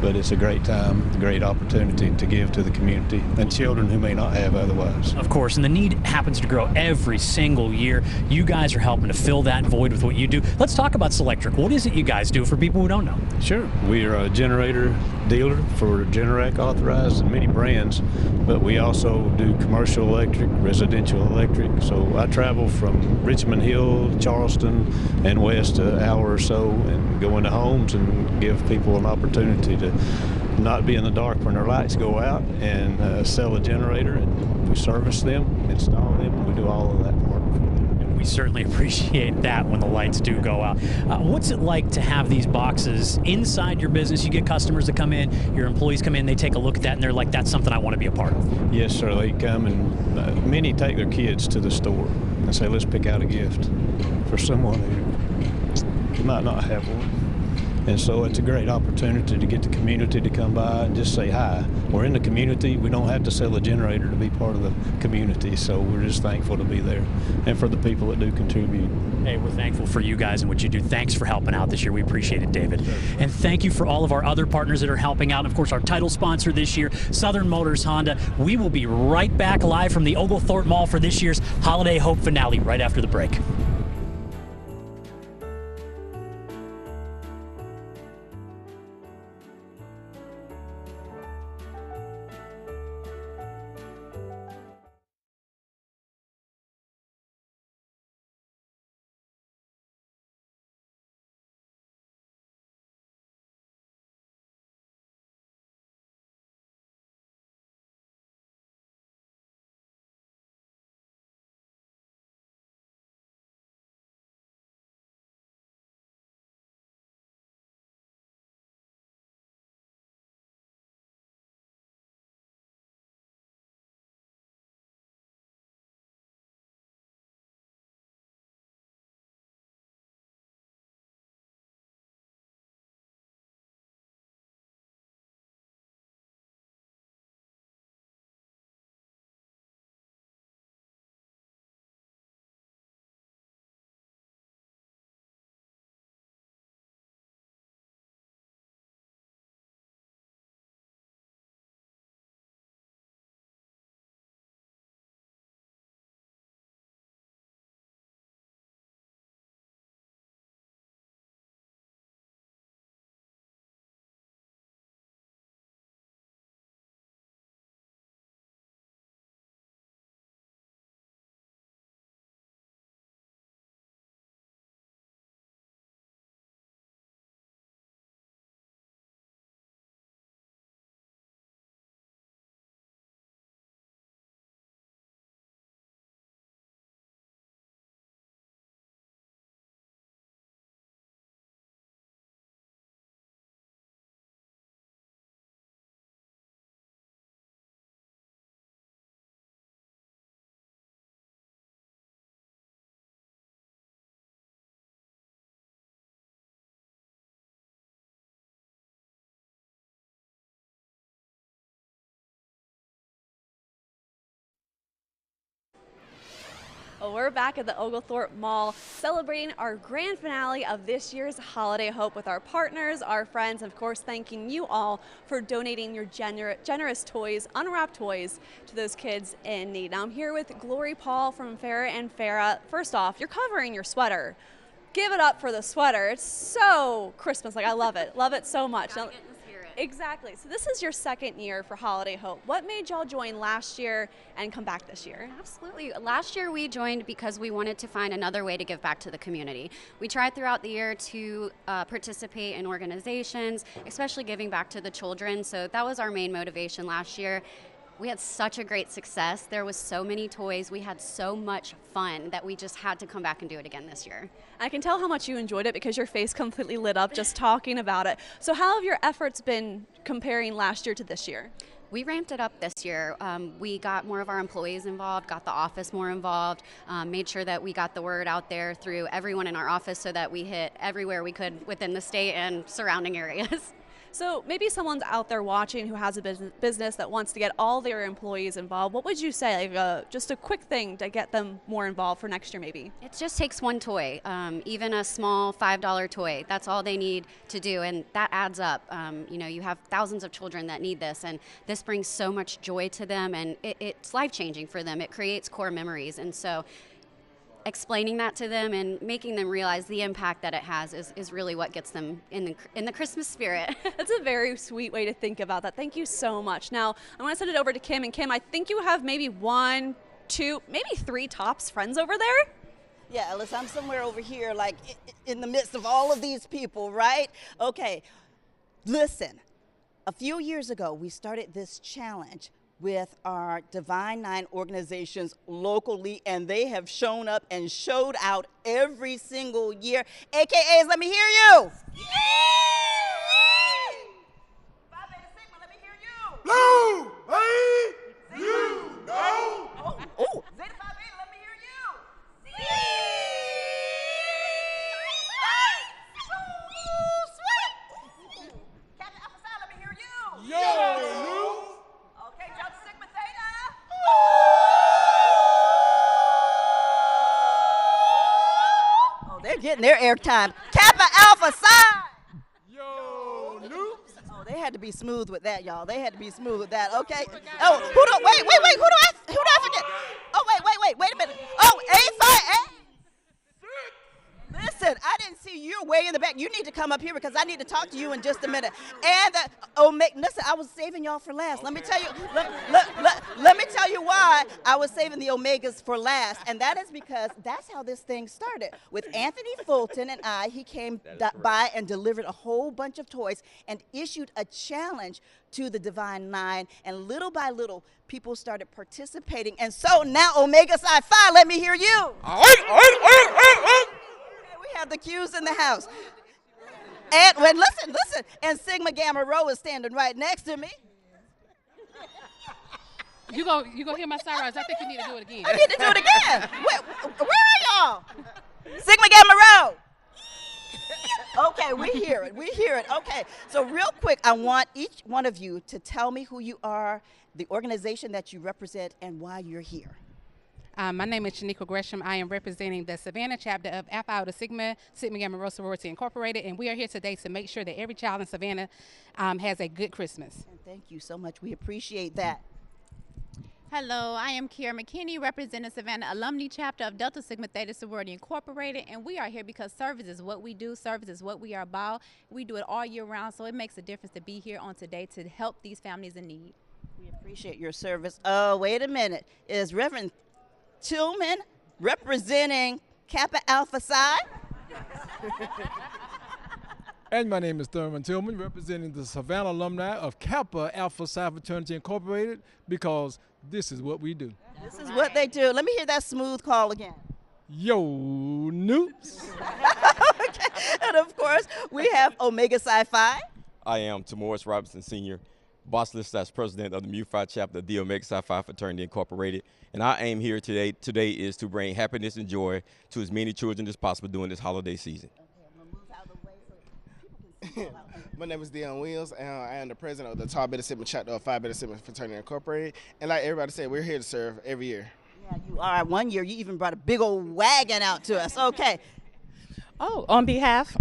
But it's a great time, a great opportunity to give to the community and children who may not have otherwise. Of course, and the need happens to grow every single year. You guys are helping to fill that void with what you do. Let's talk about Selectric. What is it you guys do for people who don't know? Sure. We are a generator dealer for Generac authorized and many brands, but we also do commercial electric, residential electric. So I travel from Richmond Hill, Charleston, and west an hour or so and go into homes and give people an opportunity to not be in the dark when their lights go out, and sell a generator, and we service them, install them, and we do all of that work for them. We certainly appreciate that when the lights do go out. What's it like to have these boxes inside your business? You get customers that come in, your employees come in, they take a look at that, and they're like, that's something I want to be a part of. Yes, sir. They come, and many take their kids to the store and say, let's pick out a gift for someone who might not have one. And so it's a great opportunity to get the community to come by and just say hi. We're in the community. We don't have to sell a generator to be part of the community, so we're just thankful to be there and for the people that do contribute. Hey, we're thankful for you guys and what you do. Thanks for helping out this year. We appreciate it, David. Sure. And thank you for all of our other partners that are helping out. And of course, our title sponsor this year, Southern Motors Honda. We will be right back live from the Oglethorpe Mall for this year's Holiday Hope finale right after the break. Well, we're back at the Oglethorpe Mall celebrating our grand finale of this year's Holiday Hope with our partners, our friends, and of course thanking you all for donating your generous toys, unwrapped toys, to those kids in need. Now I'm here with Glory Paul from Farrah and Farrah. First off, you're covering your sweater. Give it up for the sweater. It's so Christmas-like. I love it. Love it so much. Now, exactly. So this is your second year for Holiday Hope. What made y'all join last year and come back this year? Absolutely. Last year we joined because we wanted to find another way to give back to the community. We tried throughout the year to participate in organizations, especially giving back to the children. So that was our main motivation last year. We had such a great success. There was so many toys. We had so much fun that we just had to come back and do it again this year. I can tell how much you enjoyed it because your face completely lit up just talking about it. So how have your efforts been comparing last year to this year? We ramped it up this year. We got more of our employees involved, got the office more involved, made sure that we got the word out there through everyone in our office so that we hit everywhere we could within the state and surrounding areas. So maybe someone's out there watching who has a business that wants to get all their employees involved. What would you say, like just a quick thing to get them more involved for next year maybe? It just takes one toy, even a small $5 toy. That's all they need to do, and that adds up. You know, you have thousands of children that need this, and this brings so much joy to them, and it's life-changing for them. It creates core memories, and so explaining that to them and making them realize the impact that it has is really what gets them in the Christmas spirit. That's a very sweet way to think about that. Thank you so much. Now, I want to send it over to Kim. And Kim, I think you have maybe 1, 2, maybe 3 tops friends over there? Yeah, Alice, I'm somewhere over here, like in the midst of all of these people, right? Okay, listen, a few years ago, we started this challenge with our Divine Nine organizations locally, and they have shown up and showed out every single year. AKAs, let me hear you. Blue, hey, you know. Oh, Zeta Phi Beta, let me hear you. getting their airtime. Kappa Alpha Psi. Yo, noobs. Oh, they had to be smooth with that, y'all. They had to be smooth with that. Okay. Oh, who do I forget? Oh, wait a minute. Oh, A5A. Listen, I didn't see you way in the back. You need to come up here because I need to talk to you in just a minute. And listen, I was saving y'all for last. Let me tell you. Let me tell you why I was saving the Omegas for last, and that is because that's how this thing started. With Anthony Fulton and I, he came by and delivered a whole bunch of toys and issued a challenge to the Divine Nine, and little by little, people started participating. And so now, Omega Psi Phi, let me hear you. We have the Q's in the house. And listen, and Sigma Gamma Rho is standing right next to me. You go hear my sunrise. I think you need to do it again. I need to do it again. Where are y'all? Sigma Gamma Rho. Okay, we hear it. Okay, so real quick, I want each one of you to tell me who you are, the organization that you represent, and why you're here. My name is Shaniqua Gresham. I am representing the Savannah chapter of Alpha Iota Sigma Gamma Rho Sorority Incorporated, and we are here today to make sure that every child in Savannah has a good Christmas. And thank you so much. We appreciate that. Hello, I am Kiera McKinney, representing Savannah Alumni Chapter of Delta Sigma Theta Sorority Incorporated, and we are here because service is what we do, service is what we are about. We do it all year round, so it makes a difference to be here on today to help these families in need. We appreciate your service. Oh, wait a minute. Is Reverend Tillman representing Kappa Alpha Psi? And my name is Thurman Tillman, representing the Savannah alumni of Kappa Alpha Psi Fraternity Incorporated, because this is what we do. This is what they do. Let me hear that smooth call again. Yo, noobs. Okay. And of course, we have Omega Psi Phi. I am Tamoris Robinson Sr., boss list as president of the Mu Phi chapter of the Omega Psi Phi Fraternity Incorporated. And our aim here today is to bring happiness and joy to as many children as possible during this holiday season. My name is Dion Wills, and I am the president of the Tau Beta Sigma chapter of Phi Beta Sigma Fraternity Incorporated. And like everybody said, we're here to serve every year. Yeah, you are. One year, you even brought a big old wagon out to us. Okay. Oh, on behalf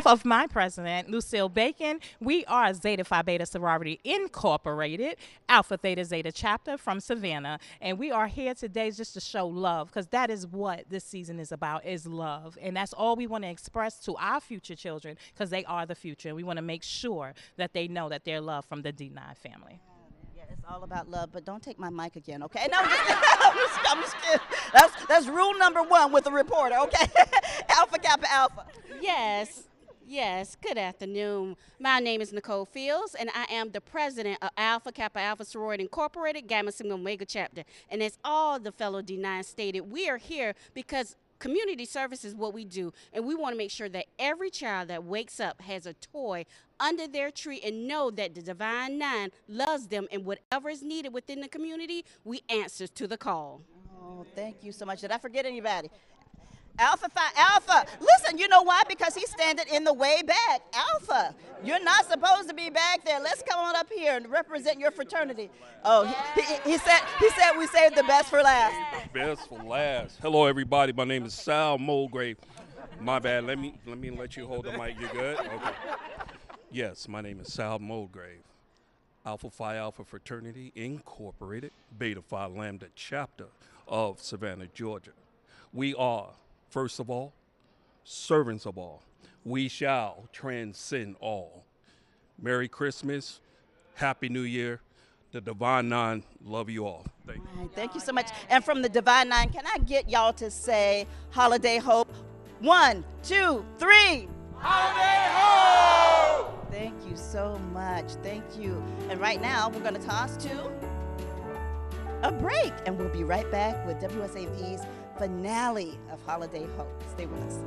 of my president, Lucille Bacon, we are Zeta Phi Beta Sorority Incorporated, Alpha Theta Zeta chapter from Savannah, and we are here today just to show love, because that is what this season is about, is love, and that's all we want to express to our future children, because they are the future, and we want to make sure that they know that they're loved from the D9 family. It's all about love, but don't take my mic again, okay? No, I'm just kidding. That's rule number one with a reporter, okay? Alpha Kappa Alpha. Yes, good afternoon. My name is Nicole Fields, and I am the president of Alpha Kappa Alpha Sorority Incorporated, Gamma Sigma Omega Chapter. And as all the fellow D9 stated, we are here because community service is what we do, and we want to make sure that every child that wakes up has a toy under their tree and know that the Divine Nine loves them, and whatever is needed within the community, we answer to the call. Oh, thank you so much. Did I forget anybody? Alpha Phi Alpha. Listen, you know why? Because he's standing in the way back. Alpha, you're not supposed to be back there. Let's come on up here and represent your fraternity. Oh, he said we saved the best for last. Best for last. Hello, everybody. My name is Sal Mulgrave. My bad. Let me let you hold the mic. You good? Okay. Yes, my name is Sal Mulgrave. Alpha Phi Alpha Fraternity Incorporated, Beta Phi Lambda chapter of Savannah, Georgia. We are, first of all, servants of all. We shall transcend all. Merry Christmas, Happy New Year. The Divine Nine love you all. Thank you. All right, thank you so much. And from the Divine Nine, can I get y'all to say Holiday Hope? 1, 2, 3. Holiday Hope! Thank you so much. Thank you. And right now, we're going to toss to a break, and we'll be right back with WSAV's finale of Holiday Hope. Stay with us.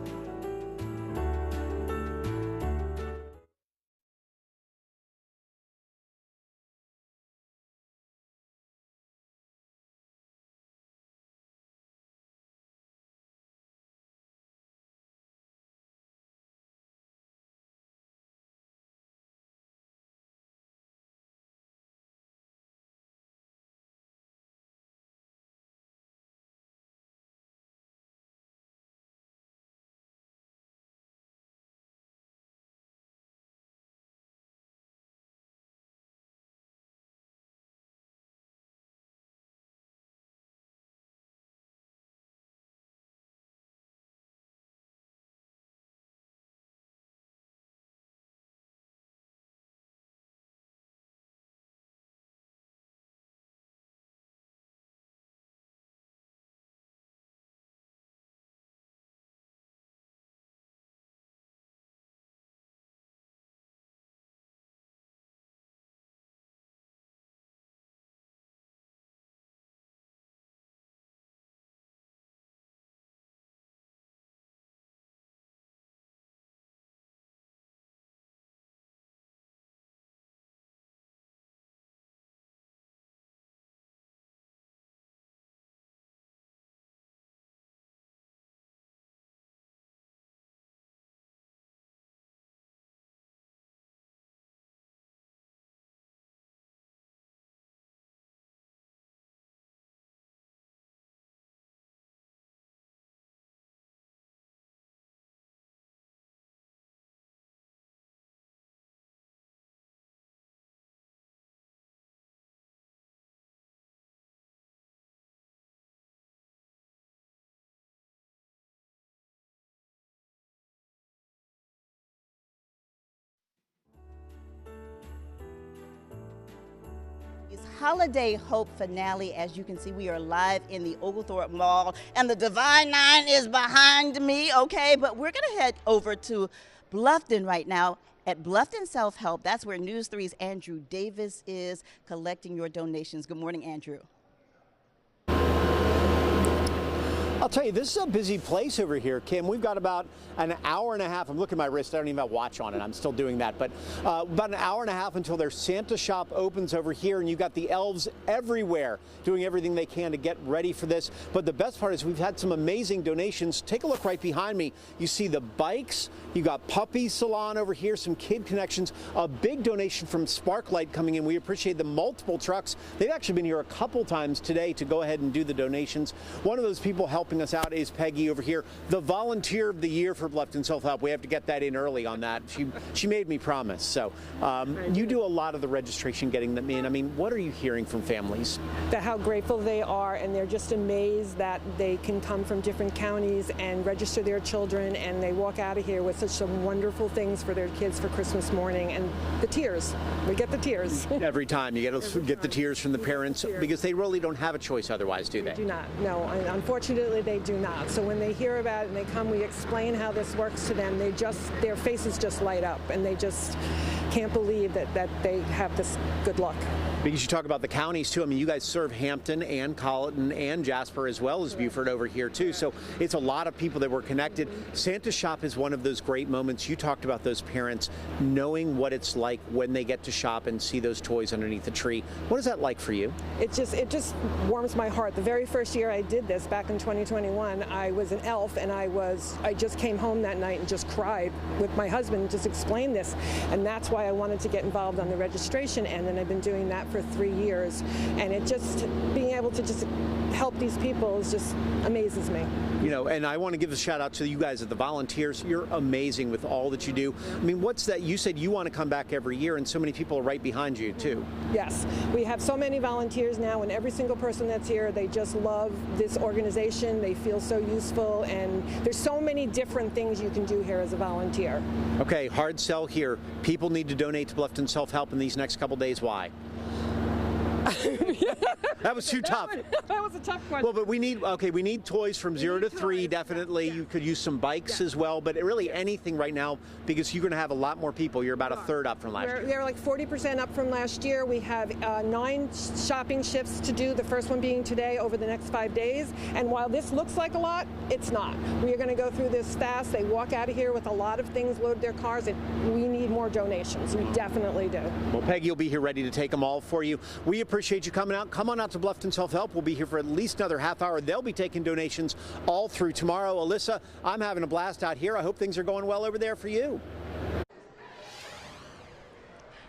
Holiday Hope finale. As you can see, we are live in the Oglethorpe Mall, and the Divine Nine is behind me, okay? But we're going to head over to Bluffton right now. At Bluffton Self-Help, that's where News 3's Andrew Davis is collecting your donations. Good morning, Andrew. I'll tell you, this is a busy place over here, Kim. We've got about an hour and a half. I'm looking at my wrist. I don't even have a watch on it. I'm still doing that. But about an hour and a half until their Santa shop opens over here. And you've got the elves everywhere doing everything they can to get ready for this. But the best part is we've had some amazing donations. Take a look right behind me. You see the bikes. You got Puppy Salon over here, some kid connections. A big donation from Sparklight coming in. We appreciate the multiple trucks. They've actually been here a couple times today to go ahead and do the donations. One of those people helping us out is Peggy over here, the Volunteer of the Year for Bluffton Self-Help. We have to get that in early on that. She made me promise. So you do a lot of the registration getting them in. I mean, what are you hearing from families? How grateful they are, and they're just amazed that they can come from different counties and register their children, and they walk out of here with such some wonderful things for their kids for Christmas morning. And the tears, we get the tears. Every time you get the tears from the parents because they really don't have a choice otherwise, do they? They do not, no. Unfortunately, they do not. So when they hear about it and they come, we explain how this works to them. Their faces just light up, and they just can't believe that they have this good luck. Because you talk about the counties too. I mean, you guys serve Hampton and Colleton and Jasper as well as Beaufort over here too. So it's a lot of people that were connected. Santa shop is one of those great moments. You talked about those parents knowing what it's like when they get to shop and see those toys underneath the tree. What is that like for you? It just warms my heart. The very first year I did this back in 2021, I was an elf, and I just came home that night and just cried with my husband and just explained this. And that's why I wanted to get involved on the registration end, and I've been doing that for 3 years. And it just, being able to just help these people is just amazes me. You know, and I want to give a shout out to you guys at the volunteers. You're amazing with all that you do. I mean, what's that? You said you want to come back every year, and so many people are right behind you too. Yes, we have so many volunteers now, and every single person that's here, they just love this organization. They feel so useful, and there's so many different things you can do here as a volunteer. Okay, hard sell here. People need to donate to Bluffton Self-Help in these next couple days. Why? That was too tough. That was a tough question. Well, but we need toys from 0 to 3, definitely. Yeah. You could use some bikes as well, but really anything right now, because you're going to have a lot more people. You're about a third up from last year. They're like 40% up from last year. We have 9 shopping shifts to do, the first one being today over the next 5 days. And while this looks like a lot, it's not. We are going to go through this fast. They walk out of here with a lot of things, load their cars, and we need more donations. We definitely do. Well, Peggy will be here ready to take them all for you. We appreciate you coming out. Come on out to Bluffton Self-Help. We'll be here for at least another half hour. They'll be taking donations all through tomorrow. Alyssa, I'm having a blast out here. I hope things are going well over there for you.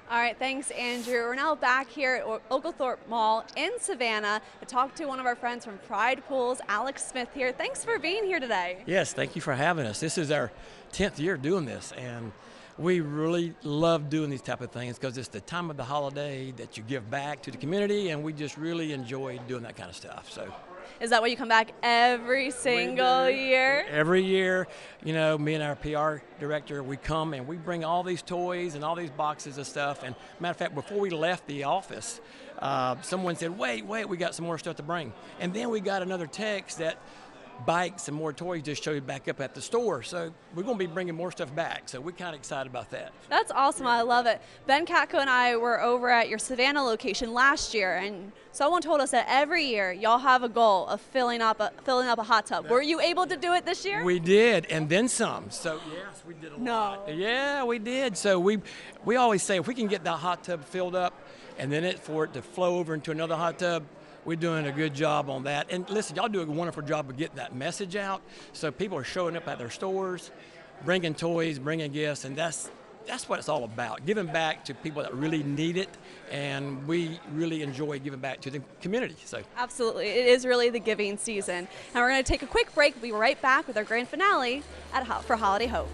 All right, thanks, Andrew. We're now back here at Oglethorpe Mall in Savannah to talk to one of our friends from Pride Pools, Alex Smith here. Thanks for being here today. Yes, thank you for having us. This is our 10th year doing this, and we really love doing these type of things because it's the time of the holiday that you give back to the community, and we just really enjoy doing that kind of stuff. So, is that why you come back every single year? Every year, you know, me and our PR director, we come and we bring all these toys and all these boxes of stuff. And matter of fact, before we left the office, someone said, wait, we got some more stuff to bring. And then we got another text that bikes and more toys just showed back up at the store. So we're going to be bringing more stuff back. So we're kind of excited about that. That's awesome. I love it. Ben Katko and I were over at your Savannah location last year, and someone told us that every year y'all have a goal of filling up a hot tub. Were you able to do it this year? We did, and then some. So yes, we did a lot. Yeah, we did. So we always say if we can get that hot tub filled up and then for it to flow over into another hot tub, we're doing a good job on that. And listen, y'all do a wonderful job of getting that message out. So people are showing up at their stores, bringing toys, bringing gifts, and that's what it's all about, giving back to people that really need it. And we really enjoy giving back to the community. So absolutely. It is really the giving season. And we're going to take a quick break. We'll be right back with our grand finale for Holiday Hope.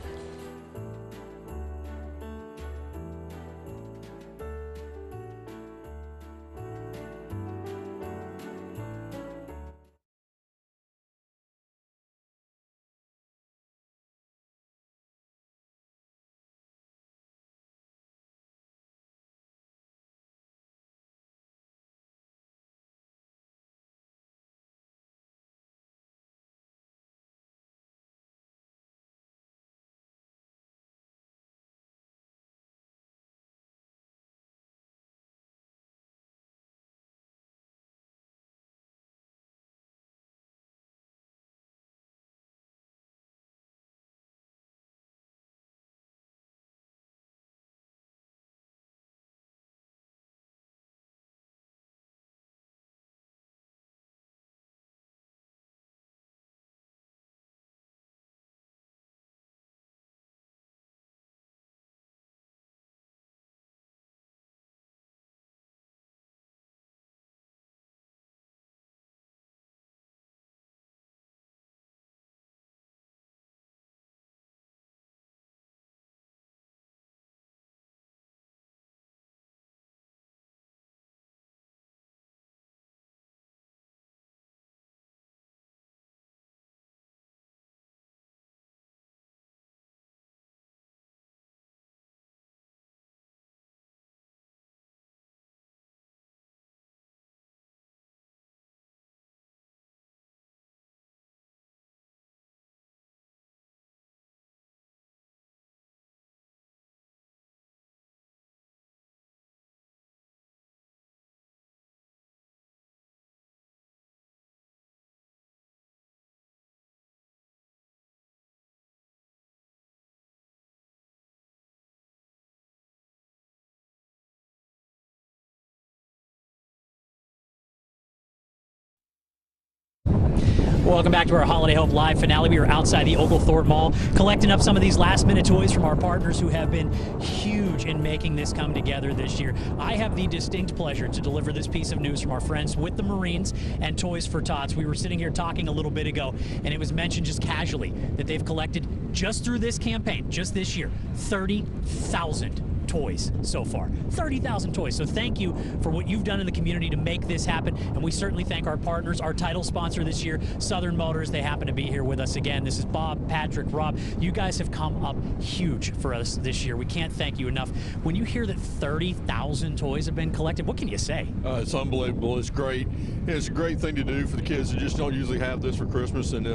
Welcome back to our Holiday Hope Live finale. We are outside the Oglethorpe Mall collecting up some of these last-minute toys from our partners who have been huge in making this come together this year. I have the distinct pleasure to deliver this piece of news from our friends with the Marines and Toys for Tots. We were sitting here talking a little bit ago, and it was mentioned just casually that they've collected just through this campaign, just this year, 30,000 toys so far. 30,000 toys. So thank you for what you've done in the community to make this happen. And we certainly thank our partners, our title sponsor this year, Southern Motors. They happen to be here with us again. This is Bob, Patrick, Rob. You guys have come up huge for us this year. We can't thank you enough. When you hear that 30,000 toys have been collected, what can you say? It's unbelievable. It's great. It's a great thing to do for the kids that just don't usually have this for Christmas. And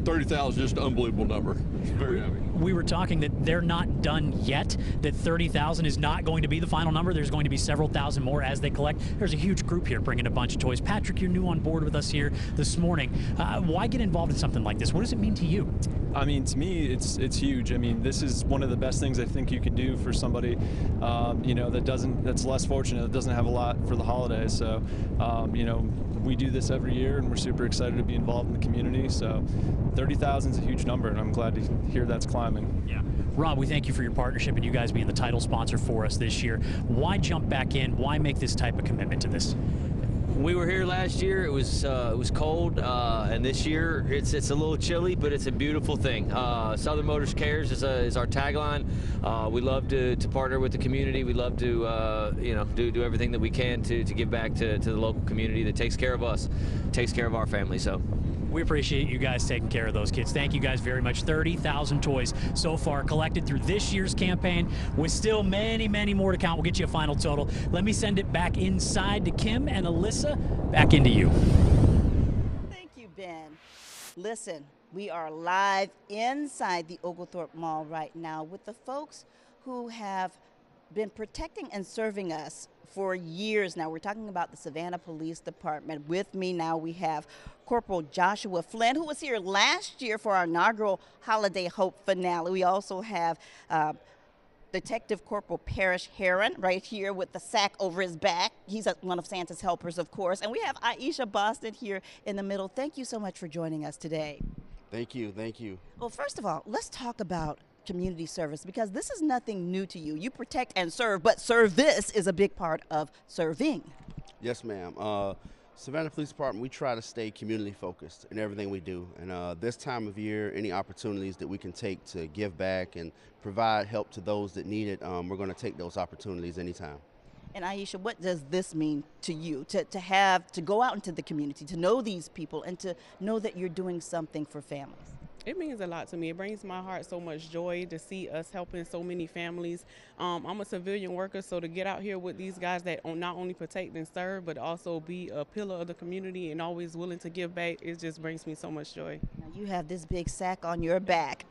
30,000 is just an unbelievable number. Very happy. We were talking that they're not done yet, that 30,000 is not going to be the final number. There's going to be several thousand more as they collect. There's a huge group here bringing a bunch of toys. Patrick, you're new on board with us here this morning. Why get involved in something like this? What does it mean to you? I mean, to me, it's huge. I mean, this is one of the best things I think you could do for somebody, you know, that's less fortunate, that doesn't have a lot for the holidays. So, you know, we do this every year, and we're super excited to be involved in the community. So 30,000 is a huge number, and I'm glad to hear that's climbing. Yeah. Rob, we thank you for your partnership and you guys being the title sponsor for us this year. Why jump back in? Why make this type of commitment to this? We were here last year. It was cold, and this year it's a little chilly, but it's a beautiful thing. Southern Motors Cares is our tagline. We love to partner with the community. We love to you know, do everything that we can to give back to the local community that takes care of us, takes care of our family. So. We appreciate you guys taking care of those kids. Thank you guys very much. 30,000 toys so far collected through this year's campaign, with still many, many more to count. We'll get you a final total. Let me send it back inside to Kim and Alyssa. Back into you. Thank you, Ben. Listen, we are live inside the Oglethorpe Mall right now with the folks who have been protecting and serving us for years now. We're talking about the Savannah Police Department. With me now we have Corporal Joshua Flynn, who was here last year for our inaugural Holiday Hope finale. We also have Detective Corporal Parrish Heron right here with the sack over his back. He's one of Santa's helpers, of course. And we have Aisha Boston here in the middle. Thank you so much for joining us today. Thank you. Thank you. Well, first of all, let's talk about community service, because this is nothing new to you. You protect and serve, but service is a big part of serving. Yes, ma'am. Savannah Police Department, we try to stay community focused in everything we do. And this time of year, any opportunities that we can take to give back and provide help to those that need it, we're going to take those opportunities anytime. And Aisha, what does this mean to you, to go out into the community, to know these people, and to know that you're doing something for families? It means a lot to me. It brings my heart so much joy to see us helping so many families. I'm a civilian worker, so to get out here with these guys that not only protect and serve, but also be a pillar of the community and always willing to give back, it just brings me so much joy. Now you have this big sack on your back,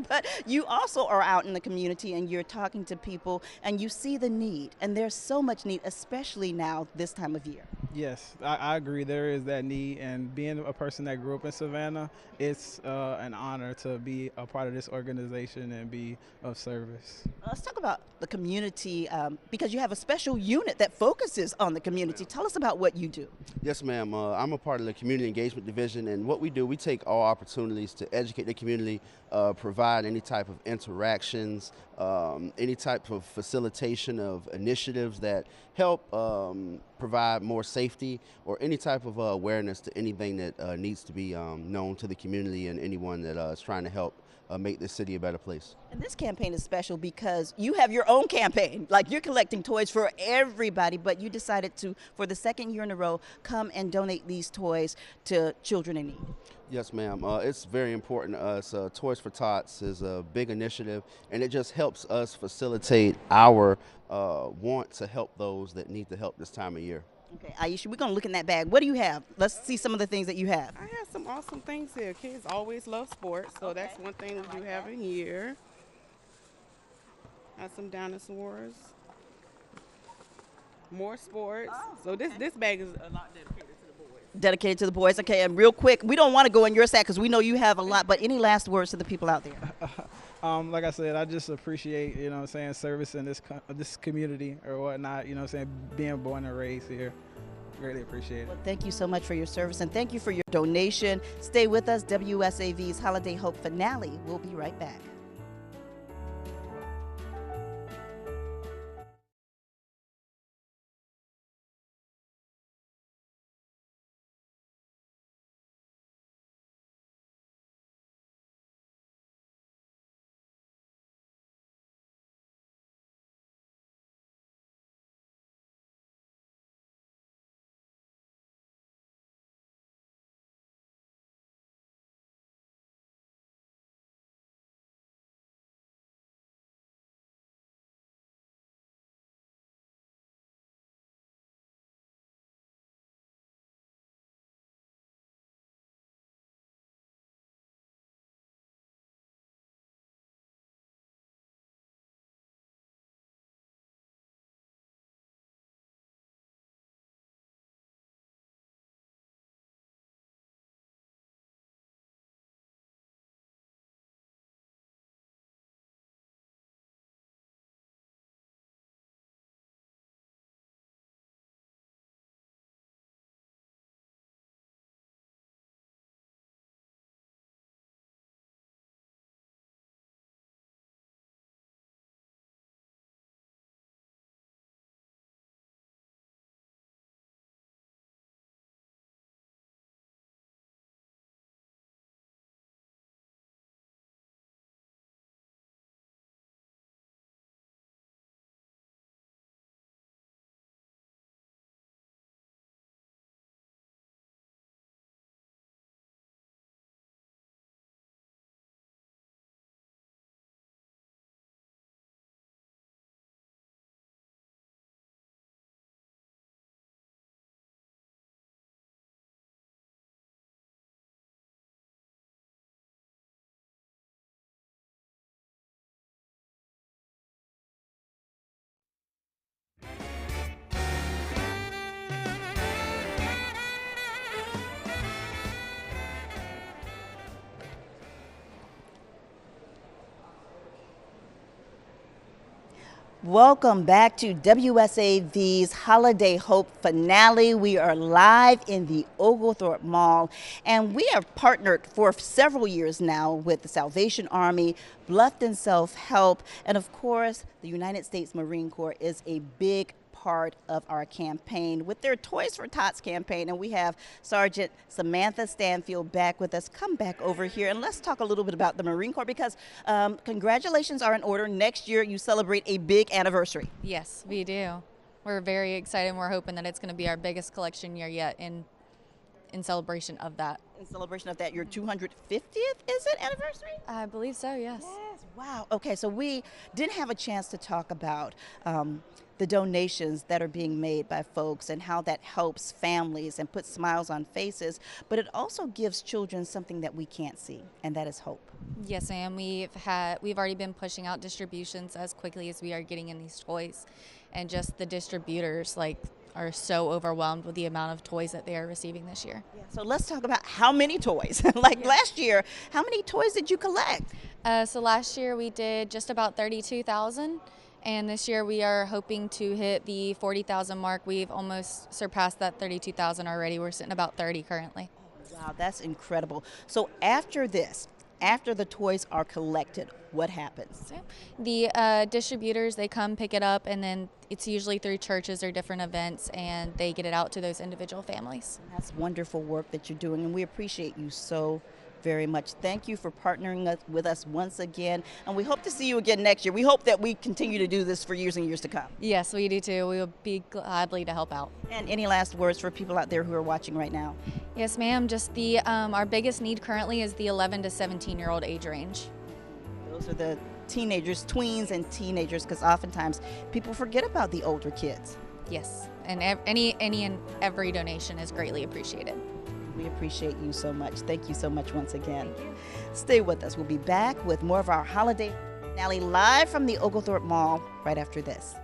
but you also are out in the community and you're talking to people and you see the need, and there's so much need, especially now this time of year. Yes, I agree. There is that need, and being a person that grew up in Savannah, it's an honor to be a part of this organization and be of service. Let's talk about the community, because you have a special unit that focuses on the community. Tell us about what you do. Yes, ma'am. I'm a part of the Community Engagement Division, and what we do, we take all opportunities to educate the community, provide any type of interactions, any type of facilitation of initiatives that help provide more safety or any type of awareness to anything that needs to be known to the community and anyone that is trying to help make this city a better place. And this campaign is special because you have your own campaign. Like, you're collecting toys for everybody, but you decided to, for the second year in a row, come and donate these toys to children in need. Yes, ma'am. It's very important to us. Toys for Tots is a big initiative, and it just helps us facilitate our want to help those that need the help this time of year. Okay, Aisha, we're going to look in that bag. What do you have? Let's see some of the things that you have. I have some awesome things here. Kids always love sports, so that's one thing we do have in here. Got some dinosaurs. More sports. So this bag is a lot dedicated to the boys. Dedicated to the boys. Okay, and real quick, we don't want to go in your sack because we know you have a lot, but any last words to the people out there? Like I said, I just appreciate, you know what I'm saying, service in this community or whatnot, you know what I'm saying, being born and raised here. Greatly appreciate it. Well, thank you so much for your service, and thank you for your donation. Stay with us. WSAV's Holiday Hope Finale. We'll be right back. Welcome back to WSAV's Holiday Hope Finale. We are live in the Oglethorpe Mall, and we have partnered for several years now with the Salvation Army, Bluffton Self-Help, and of course, the United States Marine Corps is a big part of our campaign with their Toys for Tots campaign. And we have Sergeant Samantha Stanfield back with us. Come back over here and let's talk a little bit about the Marine Corps, because congratulations are in order. Next year you celebrate a big anniversary. Yes, we do. We're very excited, and we're hoping that it's going to be our biggest collection year yet in celebration of that. In celebration of that, your 250th, is it, anniversary? I believe so, yes. Yes, wow. Okay, so we didn't have a chance to talk about the donations that are being made by folks and how that helps families and puts smiles on faces, but it also gives children something that we can't see, and that is hope. Yes, ma'am. We've already been pushing out distributions as quickly as we are getting in these toys, and just the distributors are so overwhelmed with the amount of toys that they are receiving this year. Yeah, so let's talk about how many toys. Last year, how many toys did you collect? So last year we did just about 32,000. And this year we are hoping to hit the 40,000 mark. We've almost surpassed that 32,000 already. We're sitting about 30 currently. Wow, that's incredible. So after this, after the toys are collected, what happens? The distributors, they come pick it up, and then it's usually through churches or different events, and they get it out to those individual families. That's wonderful work that you're doing, and we appreciate you so very much. Thank you for partnering with us once again, and we hope to see you again next year. We hope that we continue to do this for years and years to come. Yes, we do too. We will be gladly to help out. And any last words for people out there who are watching right now? Yes, ma'am. Just our biggest need currently is the 11 to 17-year-old age range. Those are the teenagers, tweens and teenagers, because oftentimes people forget about the older kids. Yes, and any and every donation is greatly appreciated. We appreciate you so much. Thank you so much once again. Stay with us. We'll be back with more of our holiday finale live from the Oglethorpe Mall right after this.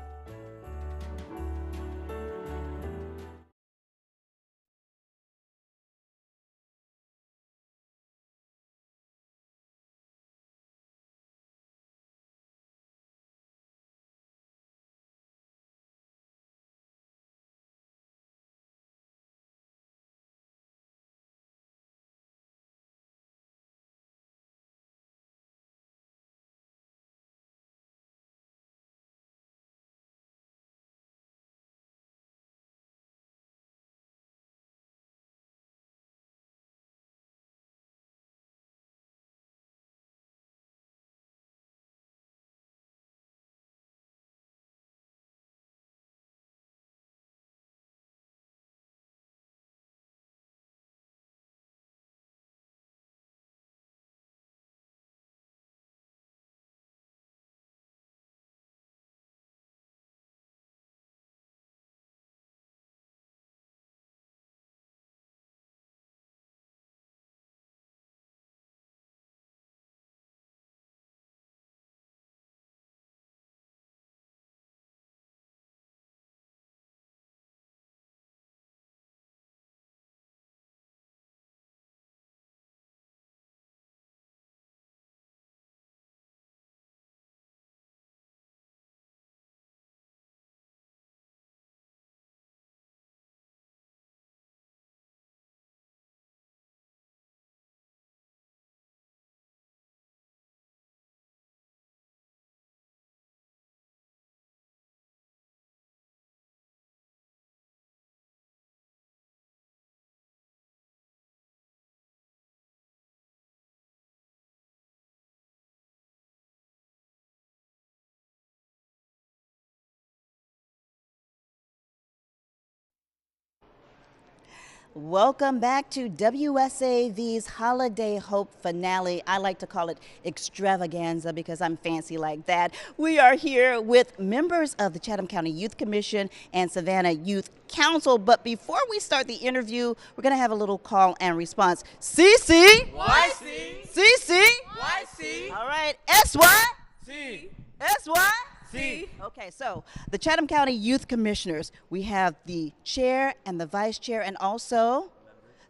Welcome back to WSAV's Holiday Hope Finale. I like to call it extravaganza because I'm fancy like that. We are here with members of the Chatham County Youth Commission and Savannah Youth Council. But before we start the interview, we're going to have a little call and response. CC. YC. CC. YC. All right. SY. C. SY. C. Okay, so the Chatham County Youth Commissioners, we have the chair and the vice chair and also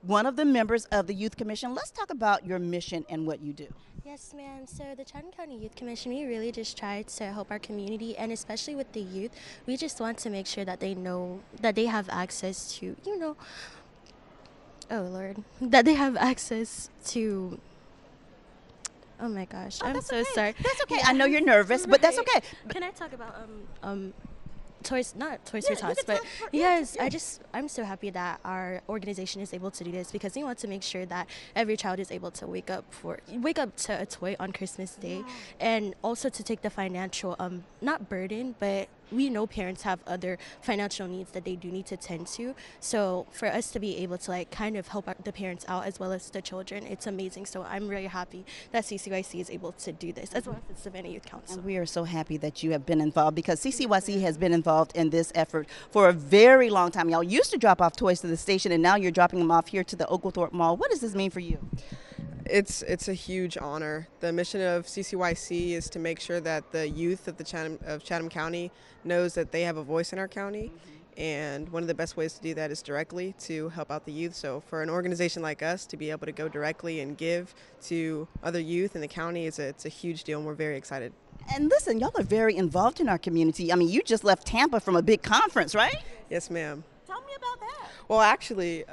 one of the members of the Youth Commission. Let's talk about your mission and what you do. Yes, ma'am. So the Chatham County Youth Commission, we really just try to help our community, and especially with the youth, we just want to make sure that they know that they have access to, oh Lord, that they have access to. Oh my gosh, I'm so okay. sorry. That's okay. I know you're nervous, but that's okay. Can I talk about Toys, not Toys for Tots, but yes, I'm so happy that our organization is able to do this because we want to make sure that every child is able to wake up to a toy on Christmas Day, and also to take the financial not burden, but we know parents have other financial needs that they do need to tend to. So for us to be able to kind of help the parents out as well as the children, it's amazing. So I'm really happy that CCYC is able to do this, as well as the Savannah Youth Council. And we are so happy that you have been involved because CCYC has been involved in this effort for a very long time. Y'all used to drop off toys to the station, and now you're dropping them off here to the Oglethorpe Mall. What does this mean for you? It's a huge honor. The mission of CCYC is to make sure that the youth of Chatham County knows that they have a voice in our county, and one of the best ways to do that is directly to help out the youth. So for an organization like us to be able to go directly and give to other youth in the county, it's a huge deal, and we're very excited. And listen, y'all are very involved in our community. I mean, you just left Tampa from a big conference, right? Yes, ma'am. Tell me about that. Well, actually,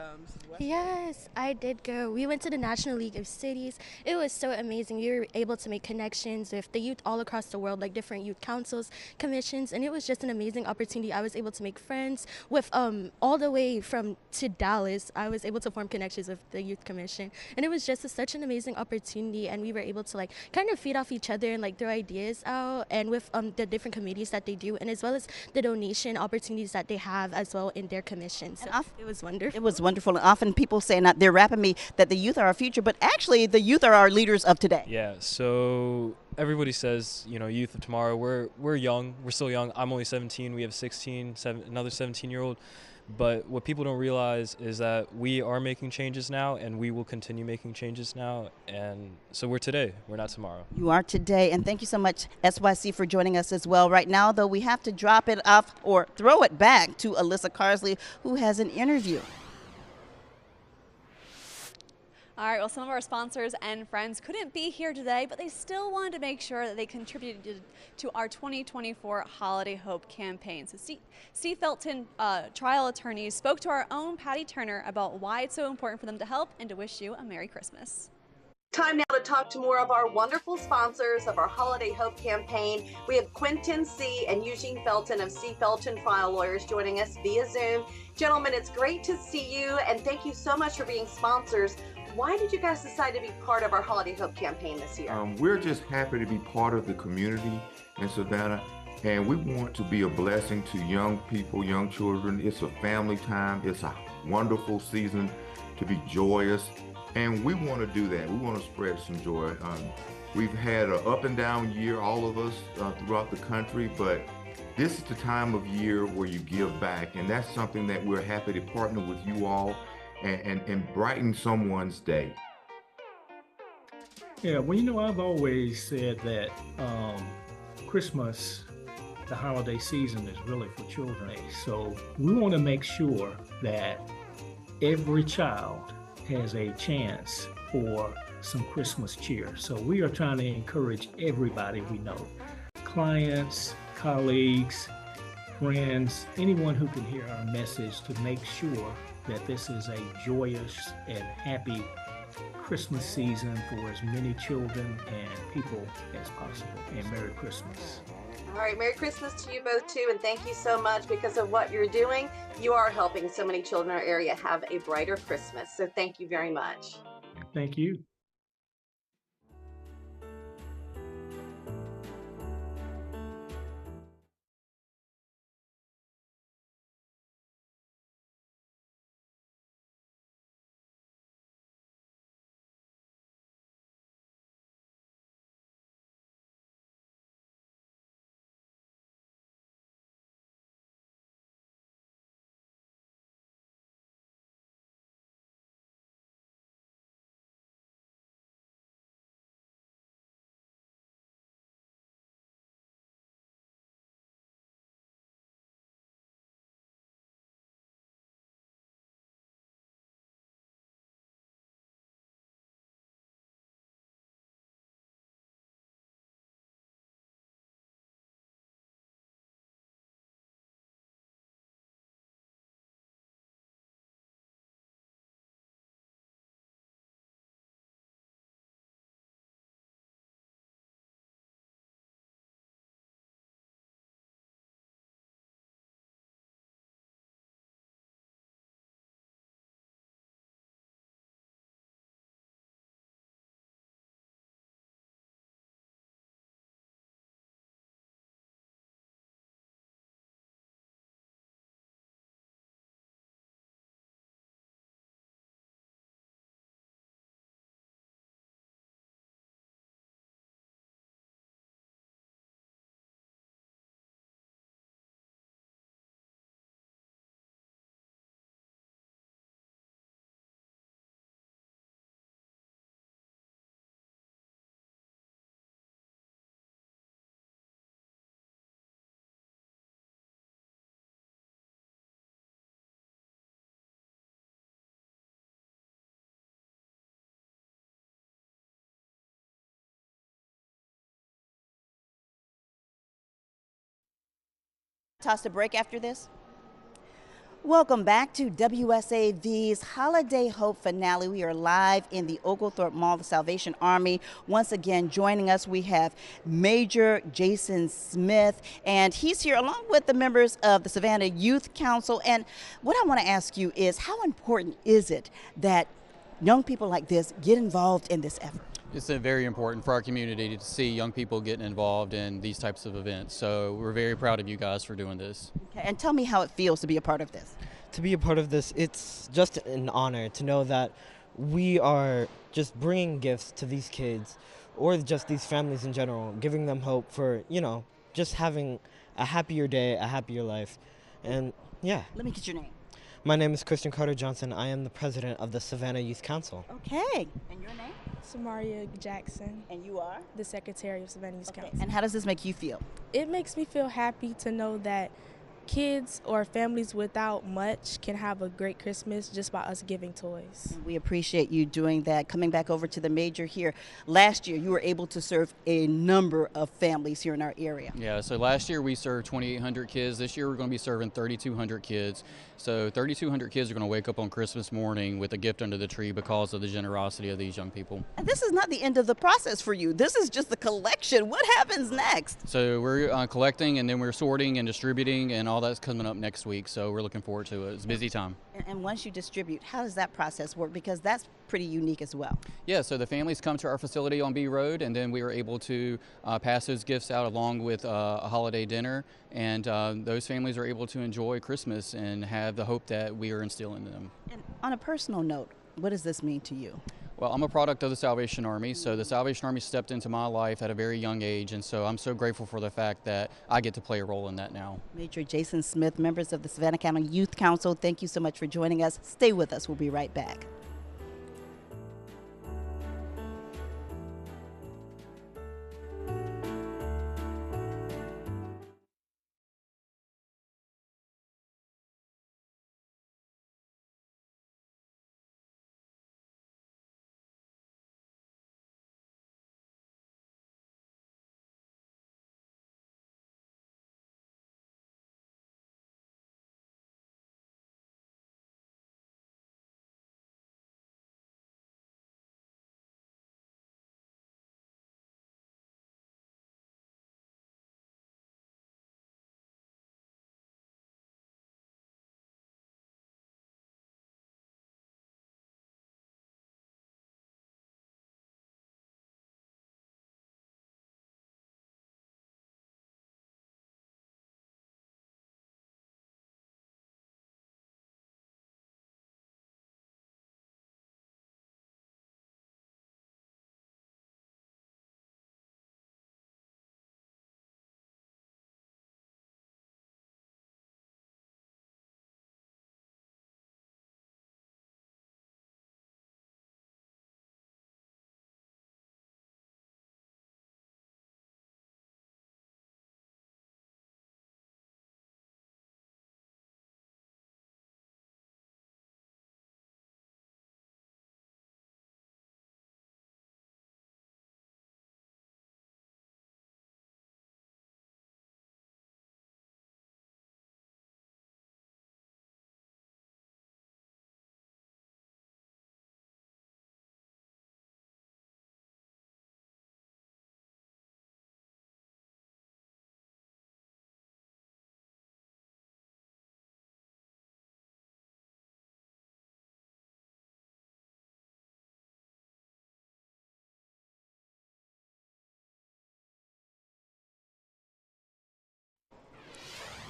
yes, I did go. We went to the National League of Cities. It was so amazing. We were able to make connections with the youth all across the world, like different youth councils, commissions, and it was just an amazing opportunity. I was able to make friends with all the way to Dallas. I was able to form connections with the Youth Commission, and it was just such an amazing opportunity, and we were able to kind of feed off each other and throw ideas out, and with the different committees that they do, and as well as the donation opportunities that they have as well in their commissions. So it was wonderful. It was wonderful. And often people say, not they're rapping me, that the youth are our future, but actually the youth are our leaders of today. Yeah, so everybody says, youth of tomorrow. We're young. We're still young. I'm only 17. We have another 17-year-old. But what people don't realize is that we are making changes now, and we will continue making changes now. And so we're today. We're not tomorrow. You are today, and thank you so much, SYC, for joining us as well. Right now, though, we have to drop it off or throw it back to Alyssa Carsley, who has an interview. All right, well, some of our sponsors and friends couldn't be here today, but they still wanted to make sure that they contributed to our 2024 Holiday Hope campaign. So Steve Felton, trial attorneys, spoke to our own Patty Turner about why it's so important for them to help and to wish you a Merry Christmas. Time now to talk to more of our wonderful sponsors of our Holiday Hope campaign. We have Quentin C. and Eugene Felton of C. Felton Trial Lawyers joining us via Zoom. Gentlemen, it's great to see you, and thank you so much for being sponsors. Why did you guys decide to be part of our Holiday Hope campaign this year? We're just happy to be part of the community in Savannah, and we want to be a blessing to young people, young children. It's a family time. It's a wonderful season to be joyous, and we want to do that. We want to spread some joy. We've had an up and down year, all of us, throughout the country, but this is the time of year where you give back, and that's something that we're happy to partner with you all and brighten someone's day. Yeah, well, I've always said that Christmas, the holiday season, is really for children. So we want to make sure that every child has a chance for some Christmas cheer. So we are trying to encourage everybody we know, clients, colleagues, friends, anyone who can hear our message, to make sure that this is a joyous and happy Christmas season for as many children and people as possible. And Merry Christmas. All right, Merry Christmas to you both too, and thank you so much. Because of what you're doing, you are helping so many children in our area have a brighter Christmas. So thank you very much. Thank you. Toss a break after this. Welcome back to WSAV's Holiday Hope Finale. We are live in the Oglethorpe Mall, the Salvation Army. Once again, joining us, we have Major Jason Smith, and he's here along with the members of the Savannah Youth Council. And what I want to ask you is, how important is it that young people like this get involved in this effort? It's very important for our community to see young people getting involved in these types of events. So we're very proud of you guys for doing this. Okay, and tell me how it feels to be a part of this. To be a part of this, it's just an honor to know that we are just bringing gifts to these kids or just these families in general, giving them hope for, just having a happier day, a happier life. And yeah. Let me get your name. My name is Christian Carter Johnson. I am the president of the Savannah Youth Council. Okay. And your name? Samaria Jackson. And you are? The secretary of Savannah Youth Council. And how does this make you feel? It makes me feel happy to know that kids or families without much can have a great Christmas just by us giving toys. We appreciate you doing that. Coming back over to the major here, last year you were able to serve a number of families here in our area. Yeah, so last year we served 2,800 kids. This year we're going to be serving 3,200 kids. So 3,200 kids are going to wake up on Christmas morning with a gift under the tree because of the generosity of these young people. And this is not the end of the process for you. This is just the collection. What happens next? So we're collecting, and then we're sorting and distributing, and all that's coming up next week. So we're looking forward to it. It's a busy time. And once you distribute, how does that process work? Because that's pretty unique as well. Yeah, so the families come to our facility on B Road, and then we are able to pass those gifts out along with a holiday dinner, and those families are able to enjoy Christmas and have the hope that we are instilling in them. And on a personal note, what does this mean to you? Well, I'm a product of the Salvation Army, so the Salvation Army stepped into my life at a very young age, and so I'm so grateful for the fact that I get to play a role in that now. Major Jason Smith, members of the Savannah County Youth Council, thank you so much for joining us. Stay with us. We'll be right back.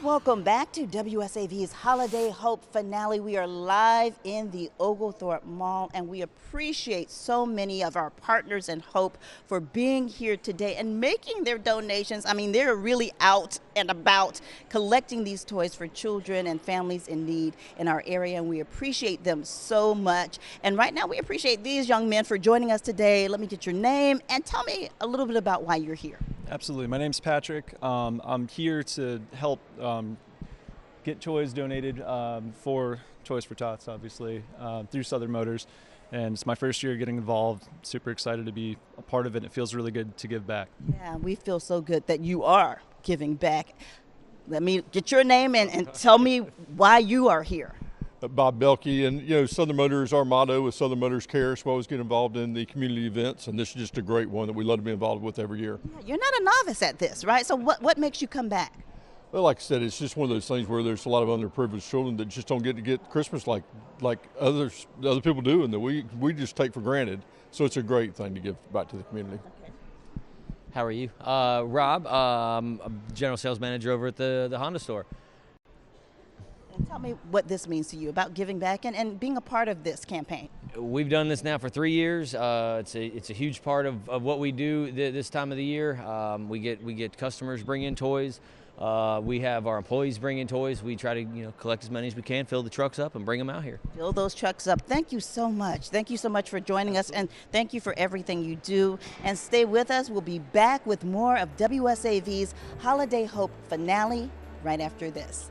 Welcome back to WSAV's Holiday Hope Finale. We are live in the Oglethorpe Mall, and we appreciate so many of our partners in Hope for being here today and making their donations. I mean, they're really out and about collecting these toys for children and families in need in our area, and we appreciate them so much. And right now, we appreciate these young men for joining us today. Let me get your name and tell me a little bit about why you're here. Absolutely. My name's Patrick. I'm here to help get toys donated for Toys for Tots, obviously, through Southern Motors. And it's my first year getting involved. Super excited to be a part of it. It feels really good to give back. Yeah, we feel so good that you are giving back. Let me get your name and tell me why you are here. Bob Belkey, and you know, Southern Motors, our motto is Southern Motors Cares. We always get involved in the community events, and this is just a great one that we love to be involved with every year. You're not a novice at this, right? So what makes you come back? Well, like I said, it's just one of those things where there's a lot of underprivileged children that just don't get to get Christmas like other people do, and that we just take for granted. So it's a great thing to give back to the community. How are you? Rob, I'm general sales manager over at the Honda store. And tell me what this means to you about giving back and being a part of this campaign. We've done this now for 3 years. It's a huge part of what we do this time of the year. We get customers bring in toys. We have our employees bring in toys. We try to collect as many as we can, fill the trucks up, and bring them out here. Fill those trucks up. Thank you so much. Thank you so much for joining us, and thank you for everything you do. And stay with us. We'll be back with more of WSAV's Holiday Hope finale right after this.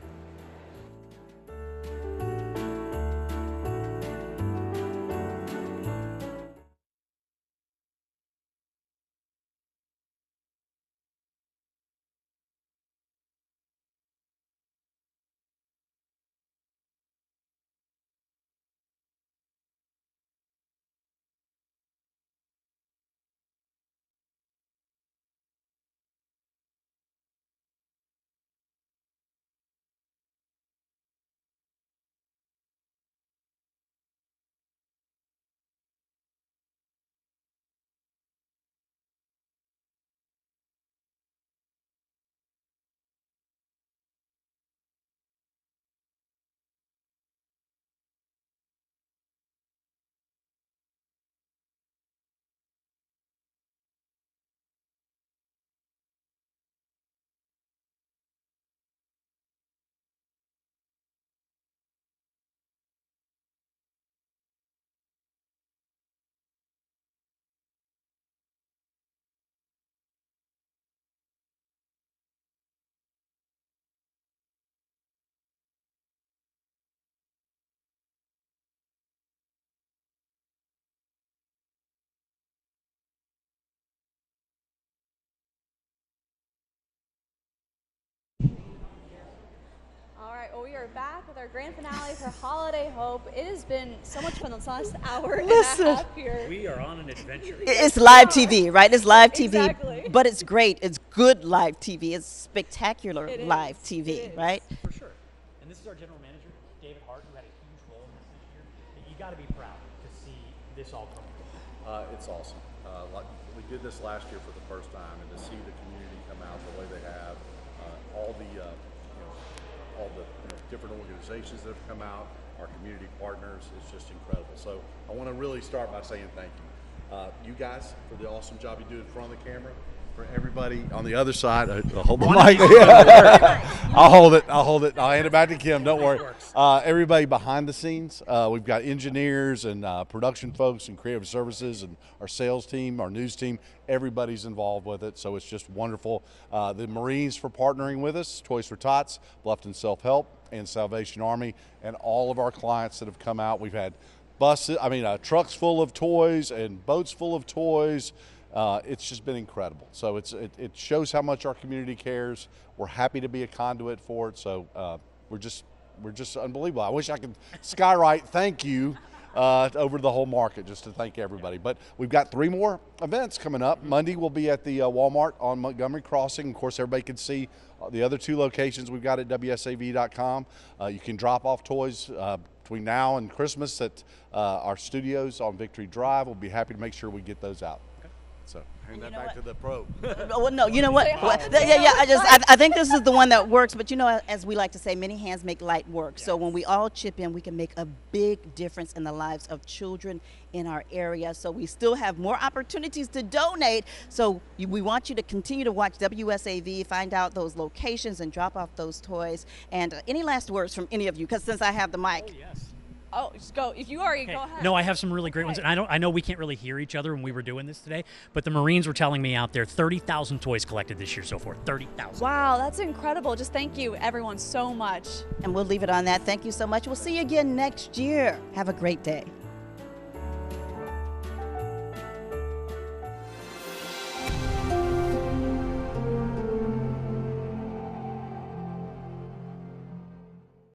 All right, well, we are back with our grand finale for Holiday Hope. It has been so much fun this last hour and a half here. We are on an adventure. It's live TV, right? It's live TV, Exactly. but it's great. It's good live TV. It's spectacular It live is. TV, It is. right? For sure. And this is our general manager, David Hart, who had a huge role in this year. You got to be proud to see this all come together. It's awesome. Like we did this last year for the first time, and to see the community come out the way they have, all the different organizations that have come out, our community partners, it's just incredible. So I want to really start by saying thank you. You guys, for the awesome job you do in front of the camera. For everybody on the other side, I'll hold the mic. I'll hold it. I'll hand it back to Kim. Don't worry. Everybody behind the scenes, we've got engineers and production folks and creative services and our sales team, our news team. Everybody's involved with it, so it's just wonderful. The Marines for partnering with us, Toys for Tots, Bluffton Self-Help, and Salvation Army, and all of our clients that have come out. We've had trucks full of toys and boats full of toys. It's just been incredible. So it shows how much our community cares. We're happy to be a conduit for it. So we're just unbelievable. I wish I could skywrite thank you over the whole market just to thank everybody. But we've got 3 more events coming up. Monday we'll be at the Walmart on Montgomery Crossing. Of course, everybody can see the other 2 locations we've got at WSAV.com. You can drop off toys between now and Christmas at our studios on Victory Drive. We'll be happy to make sure we get those out. So hand that back to the pro. Well, no, you know what? I think this is the one that works. But as we like to say, many hands make light work. Yes. So when we all chip in, we can make a big difference in the lives of children in our area. So we still have more opportunities to donate. So we want you to continue to watch WSAV, find out those locations, and drop off those toys. And any last words from any of you? Because since I have the mic. Oh, yes. Oh, just go. If you are, go ahead. No, I have some really great ones. And I know we can't really hear each other when we were doing this today, but the Marines were telling me out there 30,000 toys collected this year so far. 30,000. Wow, that's incredible. Just thank you, everyone, so much. And we'll leave it on that. Thank you so much. We'll see you again next year. Have a great day.